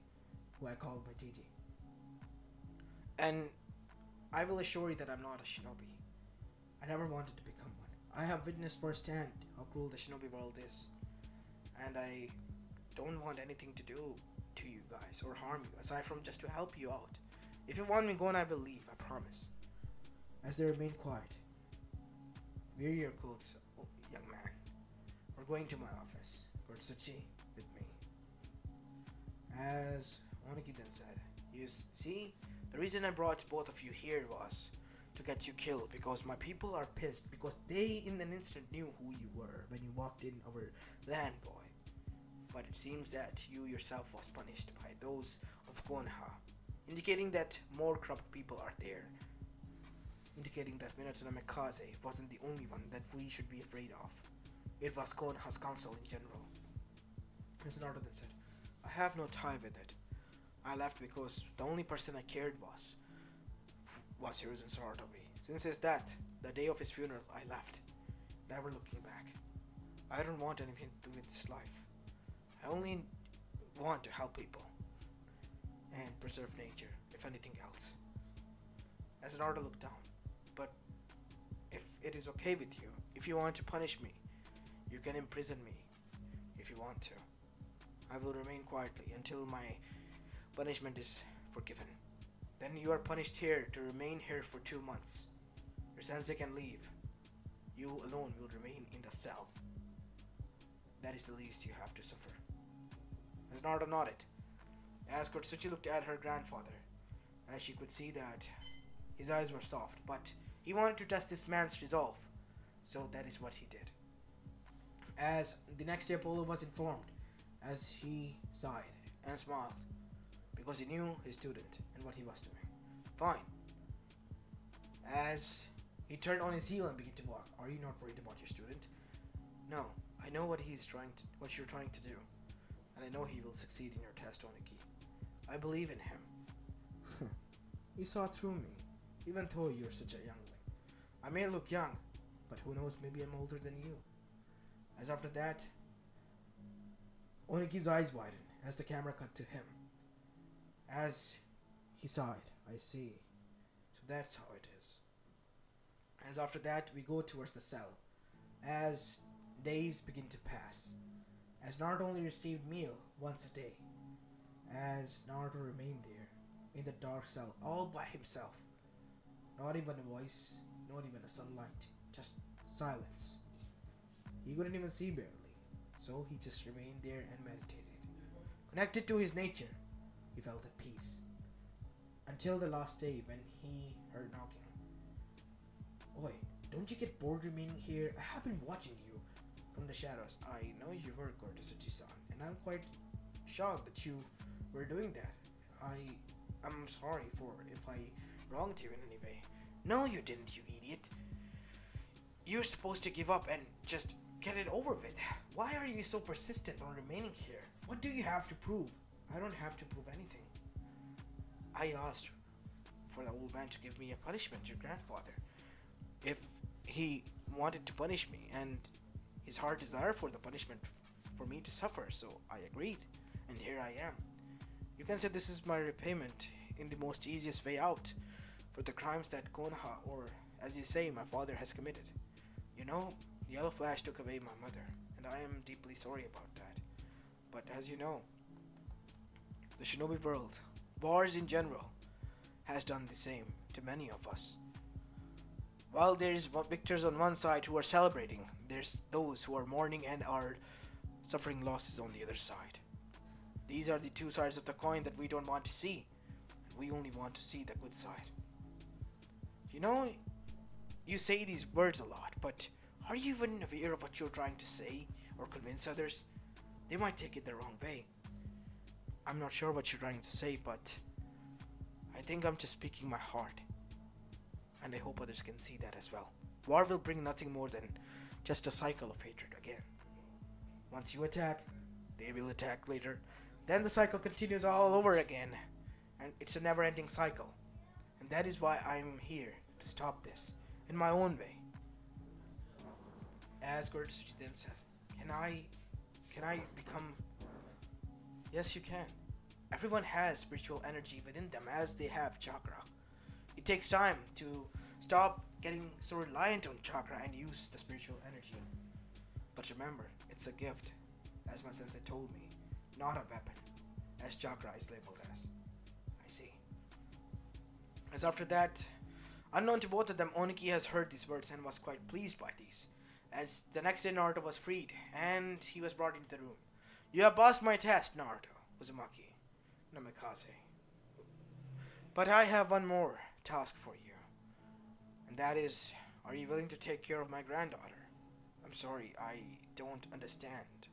who I called my Gigi. And I will assure you that I'm not a shinobi. I never wanted to become one. I have witnessed firsthand how cruel the shinobi world is. And I don't want anything to do to you guys or harm you, aside from just to help you out. If you want me gone, I will leave, I promise. As they remained quiet. Wear your clothes, young man. We're going to my office. Kurtsuchi, with me. As Oniki then said, you see, the reason I brought both of you here was to get you killed, because my people are pissed, because they in an instant knew who you were when you walked in our land, boy. But it seems that you yourself was punished by those of Konoha, indicating that more corrupt people are there, indicating that Minato Namikaze wasn't the only one that we should be afraid of. It was Konoha's council in general. As Naruto then said, I have no tie with it. I left because the only person I cared was Hiruzen Sarutobi. Since his death, the day of his funeral, I left, never looking back. I don't want anything to do with this life. I only want to help people and preserve nature, if anything else. As Naruto looked down, but if it is okay with you, if you want to punish me, you can imprison me if you want to. I will remain quietly until my punishment is forgiven. Then you are punished here to remain here for 2 months. Your sensei can leave. You alone will remain in the cell. That is the least you have to suffer. As Naruto nodded, as Kurtsuchi looked at her grandfather, as she could see that his eyes were soft, but he wanted to test this man's resolve, so that is what he did. As the next day Apollo was informed, as he sighed and smiled, because he knew his student and what he was doing. Fine. As he turned on his heel and began to walk. Are you not worried about your student? No, I know what what you're trying to do, and I know he will succeed in your test, Oniki. I believe in him. You saw through me, even though you're such a youngling. I may look young, but who knows, maybe I'm older than you. As after that, Oniki's eyes widened as the camera cut to him. As he sighed, I see. So that's how it is. As after that, we go towards the cell. As days begin to pass. As Naruto only received meal once a day. As Naruto remained there. in the dark cell all by himself. Not even a voice, not even a sunlight, just silence. He couldn't even see barely, so he just remained there and meditated. Connected to his nature, he felt at peace. Until the last day when he heard knocking. Oi, don't you get bored remaining here? I have been watching you from the shadows. I know you were Gortasuchi-san, and I'm quite shocked that you were doing that. I'm sorry for if I wronged you in any way. No, you didn't, you idiot. You're supposed to give up and just get it over with. Why are you so persistent on remaining here? What do you have to prove? I don't have to prove anything. I asked for the old man to give me a punishment, your grandfather. If he wanted to punish me, and his heart desired for the punishment for me to suffer, so I agreed, and here I am. You can say this is my repayment in the most easiest way out for the crimes that Konoha, or as you say, my father has committed. You know, the Yellow Flash took away my mother, and I am deeply sorry about that. But as you know, the shinobi world, wars in general, has done the same to many of us. While there is victors on one side who are celebrating, there's those who are mourning and are suffering losses on the other side. These are the two sides of the coin that we don't want to see. We only want to see the good side. You know, you say these words a lot, but are you even aware of what you're trying to say or convince others? They might take it the wrong way. I'm not sure what you're trying to say, but I think I'm just speaking my heart. And I hope others can see that as well. War will bring nothing more than just a cycle of hatred again. Once you attack, they will attack later. Then the cycle continues all over again. And it's a never-ending cycle. And that is why I'm here, to stop this, in my own way. As Gortasuchi then said, Can I become... Yes, you can. Everyone has spiritual energy within them as they have chakra. It takes time to stop getting so reliant on chakra and use the spiritual energy. But remember, it's a gift, as my sensei told me, not a weapon, as chakra is labeled as. I see. As after that, unknown to both of them, Oniki has heard these words and was quite pleased by these. As the next day Naruto was freed, and he was brought into the room. You have passed my test, Naruto, Uzumaki, Namikaze. But I have one more task for you. And that is, are you willing to take care of my granddaughter? I'm sorry, I don't understand.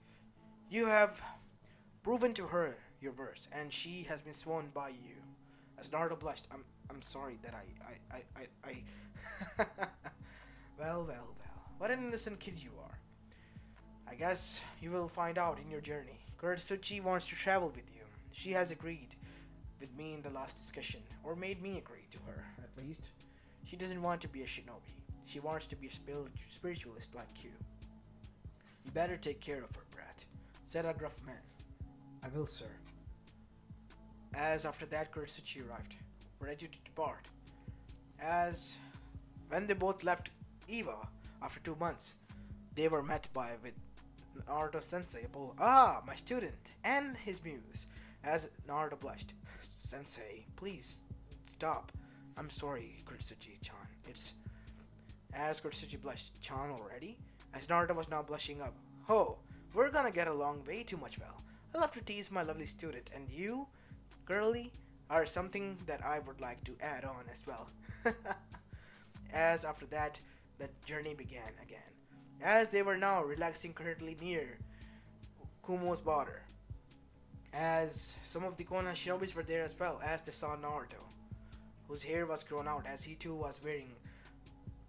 You have proven to her your worth, and she has been sworn by you. As Naruto blushed, I'm sorry that I Well. What an innocent kid you are. I guess you will find out in your journey. Gortasuchi wants to travel with you. She has agreed with me in the last discussion, or made me agree to her, at least. She doesn't want to be a shinobi. She wants to be a spiritualist like you. You better take care of her, brat, said a gruff man. I will, sir. As after that, Gortasuchi arrived, ready to depart. As when they both left Eva after 2 months, they were met with Naruto Sensei, my student, and his muse. As Naruto blushed, Sensei, please stop. I'm sorry, Gortasuchi-chan. It's... As Gortasuchi blushed, Chan already? As Naruto was now blushing up. Oh, we're gonna get along way too much well. I love to tease my lovely student, and you, girly, are something that I would like to add on as well. As after that, the journey began again. As they were now relaxing currently near Kumo's border. As some of the Konoha shinobis were there as well, as they saw Naruto, whose hair was grown out, as he too was wearing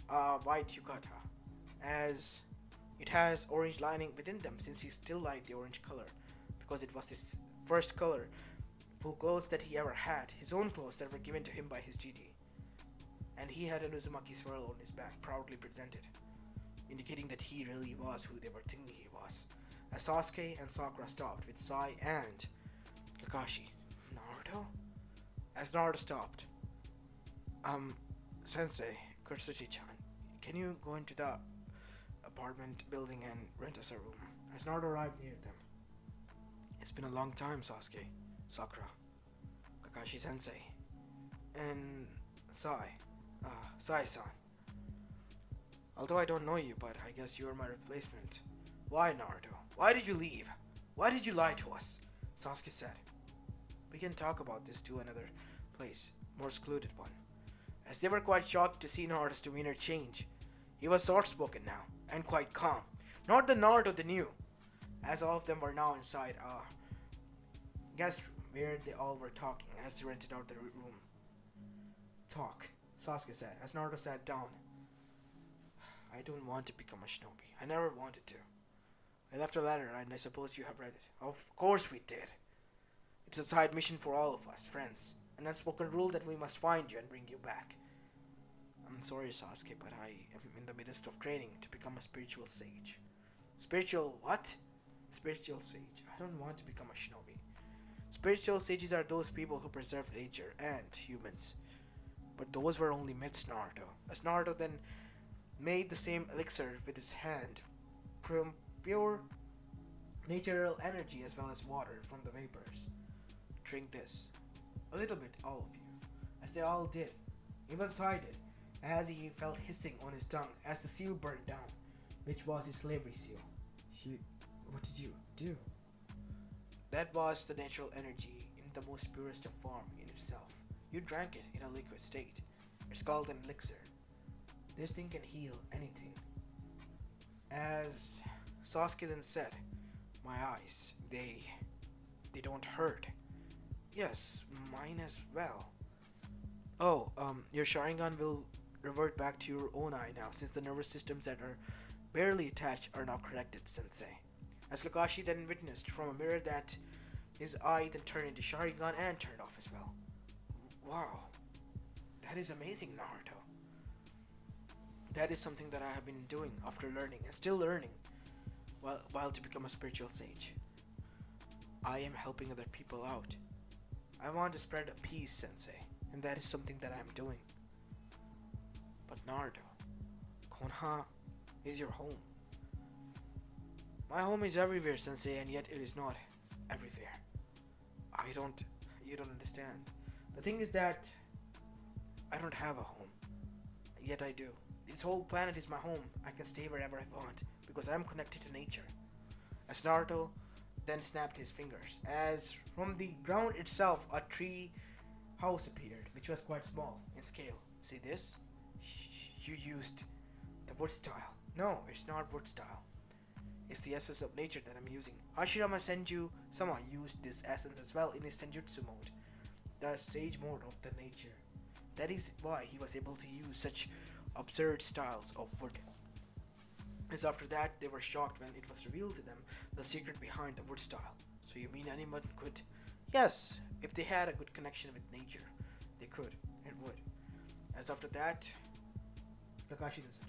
a white yukata, as it has orange lining within them, since he still liked the orange color, because it was his first color, full clothes that he ever had, his own clothes that were given to him by his GD. And he had an Uzumaki swirl on his back, proudly presented, indicating that he really was who they were thinking he was. As Sasuke and Sakura stopped with Sai and Kakashi. Naruto? As Naruto stopped. Sensei, Gortasuchi-chan, can you go into the apartment building and rent us a room? As Naruto arrived near them. It's been a long time, Sasuke, Sakura, Kakashi-sensei. And Sai-san. Although I don't know you, but I guess you are my replacement. Why, Naruto? Why did you leave? Why did you lie to us? Sasuke said. We can talk about this to another place, more secluded one. As they were quite shocked to see Naruto's demeanor change. He was soft-spoken now, and quite calm. Not the Naruto they knew. As all of them were now inside a guest room where they all were talking as they rented out the room. Talk, Sasuke said as Naruto sat down. I don't want to become a shinobi. I never wanted to. I left a letter and I suppose you have read it. Of course we did. It's a side mission for all of us, friends. An unspoken rule that we must find you and bring you back. I'm sorry, Sasuke, but I am in the midst of training to become a spiritual sage. Spiritual what? Spiritual sage. I don't want to become a shinobi. Spiritual sages are those people who preserve nature and humans. But those were only myths, Naruto. As Naruto then made the same elixir with his hand from pure natural energy as well as water from the vapors. Drink this. A little bit, all of you. As they all did. Even Sai did, as he felt hissing on his tongue as the seal burned down, which was his slavery seal. What did you do? That was the natural energy in the most purest of form in itself. You drank it in a liquid state. It's called an elixir. This thing can heal anything. As Sasuke then said, my eyes, they don't hurt. Yes, mine as well. Oh, your Sharingan will revert back to your own eye now, since the nervous systems that are barely attached are now corrected, Sensei. As Kakashi then witnessed from a mirror that his eye then turned into Sharingan and turned off as well. Wow, that is amazing, Naruto. That is something that I have been doing after learning and still learning while to become a spiritual sage. I am helping other people out. I want to spread a peace, Sensei, and that is something that I am doing. But Naruto, Konoha is your home. My home is everywhere, Sensei, and yet it is not everywhere. You don't understand. The thing is that I don't have a home, yet I do. This whole planet is my home. I can stay wherever I want because I am connected to nature. As Naruto then snapped his fingers, as from the ground itself a tree house appeared, which was quite small in scale. See this? You used the wood style. No, it's not wood style. It's the essence of nature that I'm using. Hashirama Senju-sama used this essence as well in his Senjutsu mode, the sage mode of the nature. That is why he was able to use such absurd styles of wood. As after that, they were shocked when it was revealed to them the secret behind the wood style. So you mean anyone could? Yes, if they had a good connection with nature, they could and would. As after that, Kakashi then said,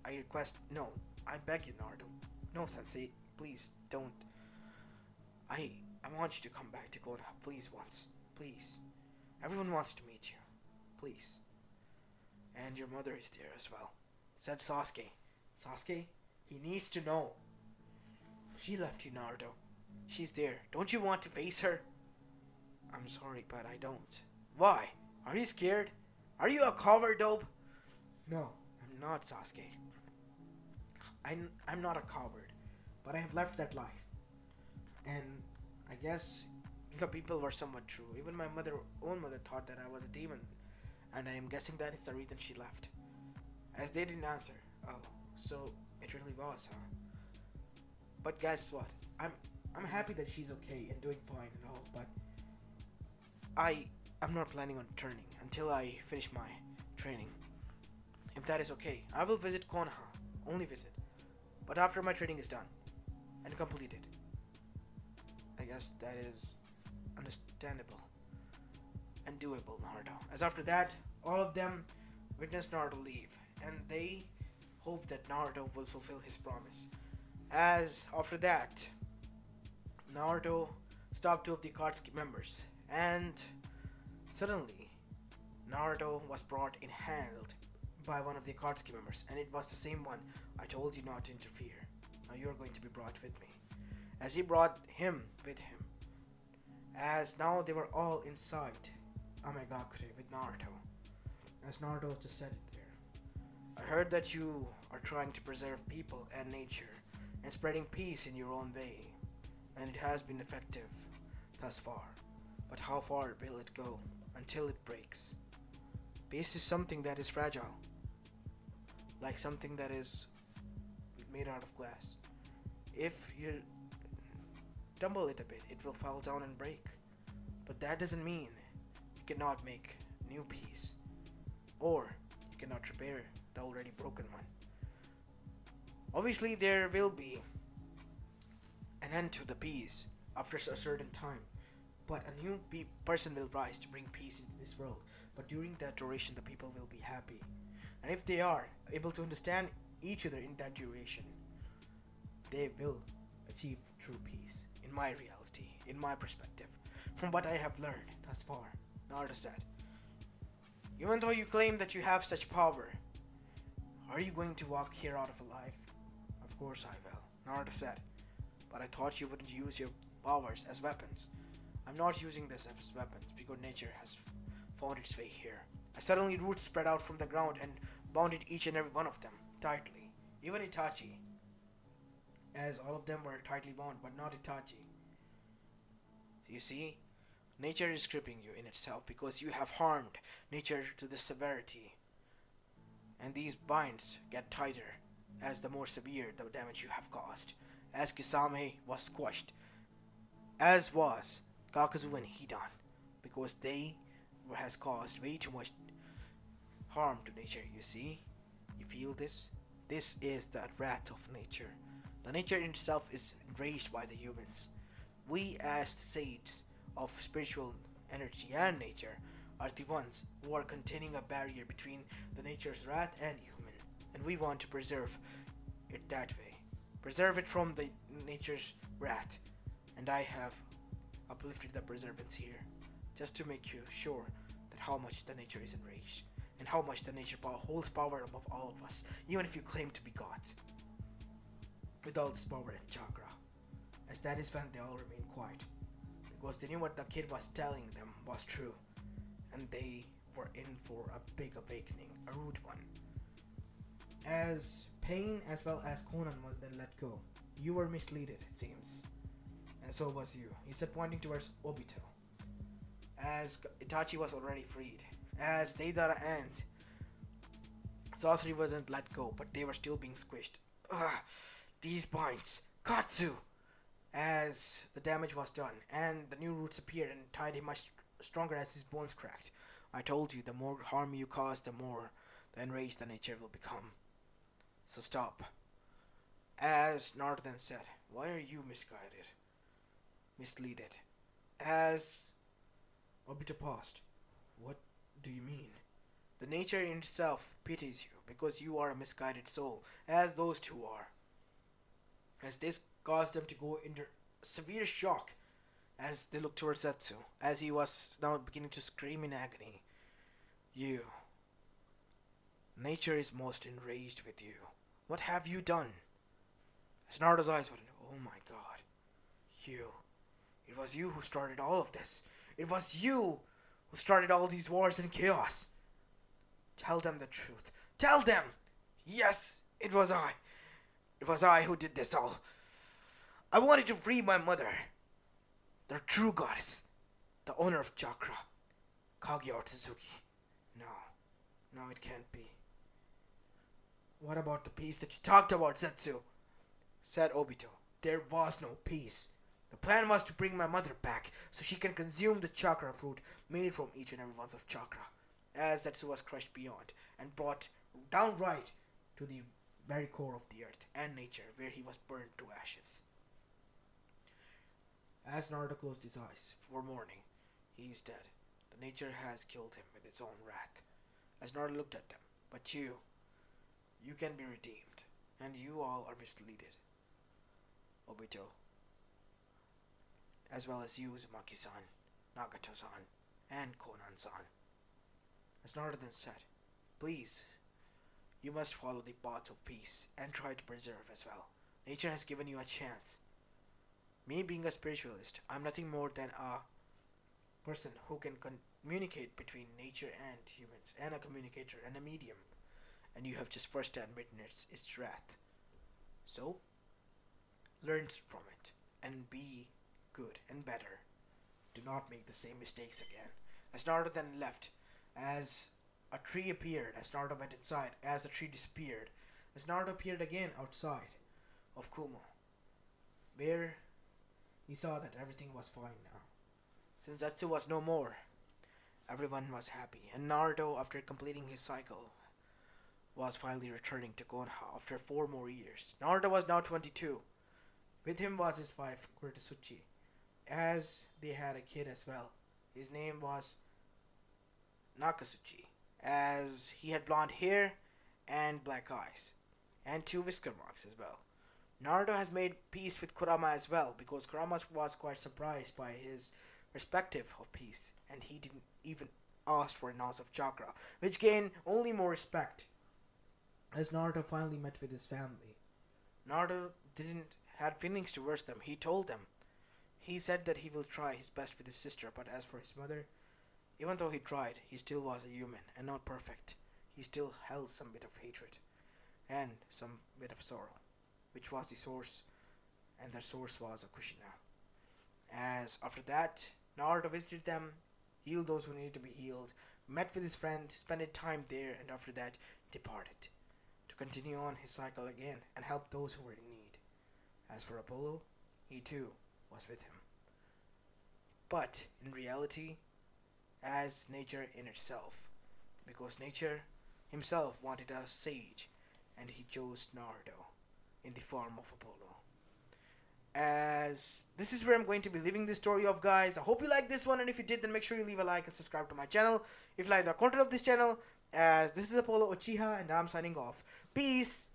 I request, no, I beg you, Naruto. No, Sensei, please don't. I want you to come back to Konoha, please once. Please. Everyone wants to meet you. Please. And your mother is there as well, said Sasuke. Sasuke, he needs to know. She left you, Naruto. She's there. Don't you want to face her? I'm sorry, but I don't. Why? Are you scared? Are you a coward, dope? No, I'm not, Sasuke. I'm not a coward, but I have left that life. And I guess the people were somewhat true. Even my own mother thought that I was a demon, and I am guessing that is the reason she left. As they didn't answer. Oh, so it really was, huh? But guess what? I'm happy that she's okay and doing fine and all, but I'm not planning on returning until I finish my training. If that is okay, I will visit Konoha. Only visit. But after my training is done and completed. I guess that is understandable and doable, Naruto. As after that, all of them witnessed Naruto leave, and they hope that Naruto will fulfill his promise. As after that, Naruto stopped two of the Akatsuki members, and suddenly Naruto was brought in hand by one of the Akatsuki members, and it was the same one I told you not to interfere. Now you are going to be brought with me. As he brought him with him, as now they were all inside Amegakure with Naruto. As Naruto just said it there. I heard that you are trying to preserve people and nature and spreading peace in your own way, and it has been effective thus far. But how far will it go until it breaks? Peace is something that is fragile, like something that is made out of glass. If you tumble it a bit, it will fall down and break. But that doesn't mean you cannot make new peace, or you cannot repair the already broken one. Obviously, there will be an end to the peace after a certain time, but a new person will rise to bring peace into this world. But during that duration, the people will be happy, and if they are able to understand each other in that duration, they will achieve true peace. In my reality, in my perspective, from what I have learned thus far, Naruto said. Even though you claim that you have such power, are you going to walk here out of alive? Of course I will, Naruto said. But I thought you wouldn't use your powers as weapons. I'm not using this as weapons because nature has found its way here. As suddenly roots spread out from the ground and bounded each and every one of them tightly. Even Itachi, as all of them were tightly bound, but not Itachi. You see, nature is gripping you in itself because you have harmed nature to this severity. And these binds get tighter as the more severe the damage you have caused. As Kisame was squashed, as was Kakazu and Hidan, because they has caused way too much harm to nature, you see? You feel this? This is the wrath of nature. The nature in itself is enraged by the humans. We as sages of spiritual energy and nature are the ones who are containing a barrier between the nature's wrath and human, and we want to preserve it that way. Preserve it from the nature's wrath, and I have uplifted the preservance here, just to make you sure that how much the nature is enraged, and how much the nature holds power above all of us, even if you claim to be gods. With all this power and chakra, as that is when they all remain quiet, because they knew what the kid was telling them was true, and they were in for a big awakening, a rude one. As Pain as well as Conan was then let go, you were misleaded, it seems. And so was you, he said, pointing towards Obito. As Itachi was already freed, as Deidara and Sasori wasn't let go, but they were still being squished. Ugh, these binds, Katsu! As the damage was done, and the new roots appeared and tied him much stronger as his bones cracked. I told you, the more harm you cause, the more the enraged the nature will become. So stop. As Naruto then said, why are you misleaded? As Obito paused, what do you mean? The nature in itself pities you because you are a misguided soul, as those two are. As this caused them to go into severe shock as they looked towards Zetsu, as he was now beginning to scream in agony. You. Nature is most enraged with you. What have you done? As Naruto's eyes went, oh my god. You. It was you who started all of this. It was you who started all these wars and chaos. Tell them the truth. Tell them! Yes, it was I. It was I who did this all. I wanted to free my mother, the true goddess, the owner of chakra, Kaguya Otsutsuki. No, it can't be. What about the peace that you talked about, Zetsu? Said Obito. There was no peace. The plan was to bring my mother back so she can consume the chakra fruit made from each and every one of chakra, as Zetsu was crushed beyond and brought downright to the very core of the earth and nature, where he was burned to ashes. As Naruto closed his eyes for morning, he is dead. The nature has killed him with its own wrath. As Naruto looked at them, but you can be redeemed, and you all are misleaded. Obito, as well as you, Uzumaki-san, Nagato-san, and Konan-san. As Naruto then said, please, you must follow the path of peace and try to preserve as well. Nature has given you a chance. Me being a spiritualist, I'm nothing more than a person who can communicate between nature and humans, and a communicator and a medium, and you have just first-hand witnessed its wrath. So, learn from it and be good and better. Do not make the same mistakes again. As Naruto then left, as a tree appeared, as Naruto went inside, as the tree disappeared, as Naruto appeared again outside of Kumo, where he saw that everything was fine now. Since Zetsu was no more, everyone was happy, and Naruto, after completing his cycle, was finally returning to Konoha after 4 more years. Naruto was now 22. With him was his wife, Kuretsuchi, as they had a kid as well. His name was Nakatsuchi, as he had blonde hair and black eyes, and 2 whisker marks as well. Naruto has made peace with Kurama as well, because Kurama was quite surprised by his perspective of peace, and he didn't even ask for an ounce of chakra, which gained only more respect as Naruto finally met with his family. Naruto didn't had feelings towards them. He told them. He said that he will try his best with his sister, but as for his mother, even though he tried, he still was a human and not perfect. He still held some bit of hatred and some bit of sorrow, which was the source, and their source was a Kushina. As after that, Naruto visited them, healed those who needed to be healed, met with his friend, spent time there, and after that departed to continue on his cycle again and help those who were in need. As for Apollo, he too was with him. But in reality, as nature in itself, because nature himself wanted a sage, and he chose Naruto in the form of Apollo. As this is where I'm going to be leaving this story off, guys. I hope you like this one, and if you did, then make sure you leave a like and subscribe to my channel if you like the content of this channel. As this is Apollo Uchiha, and I'm signing off. Peace.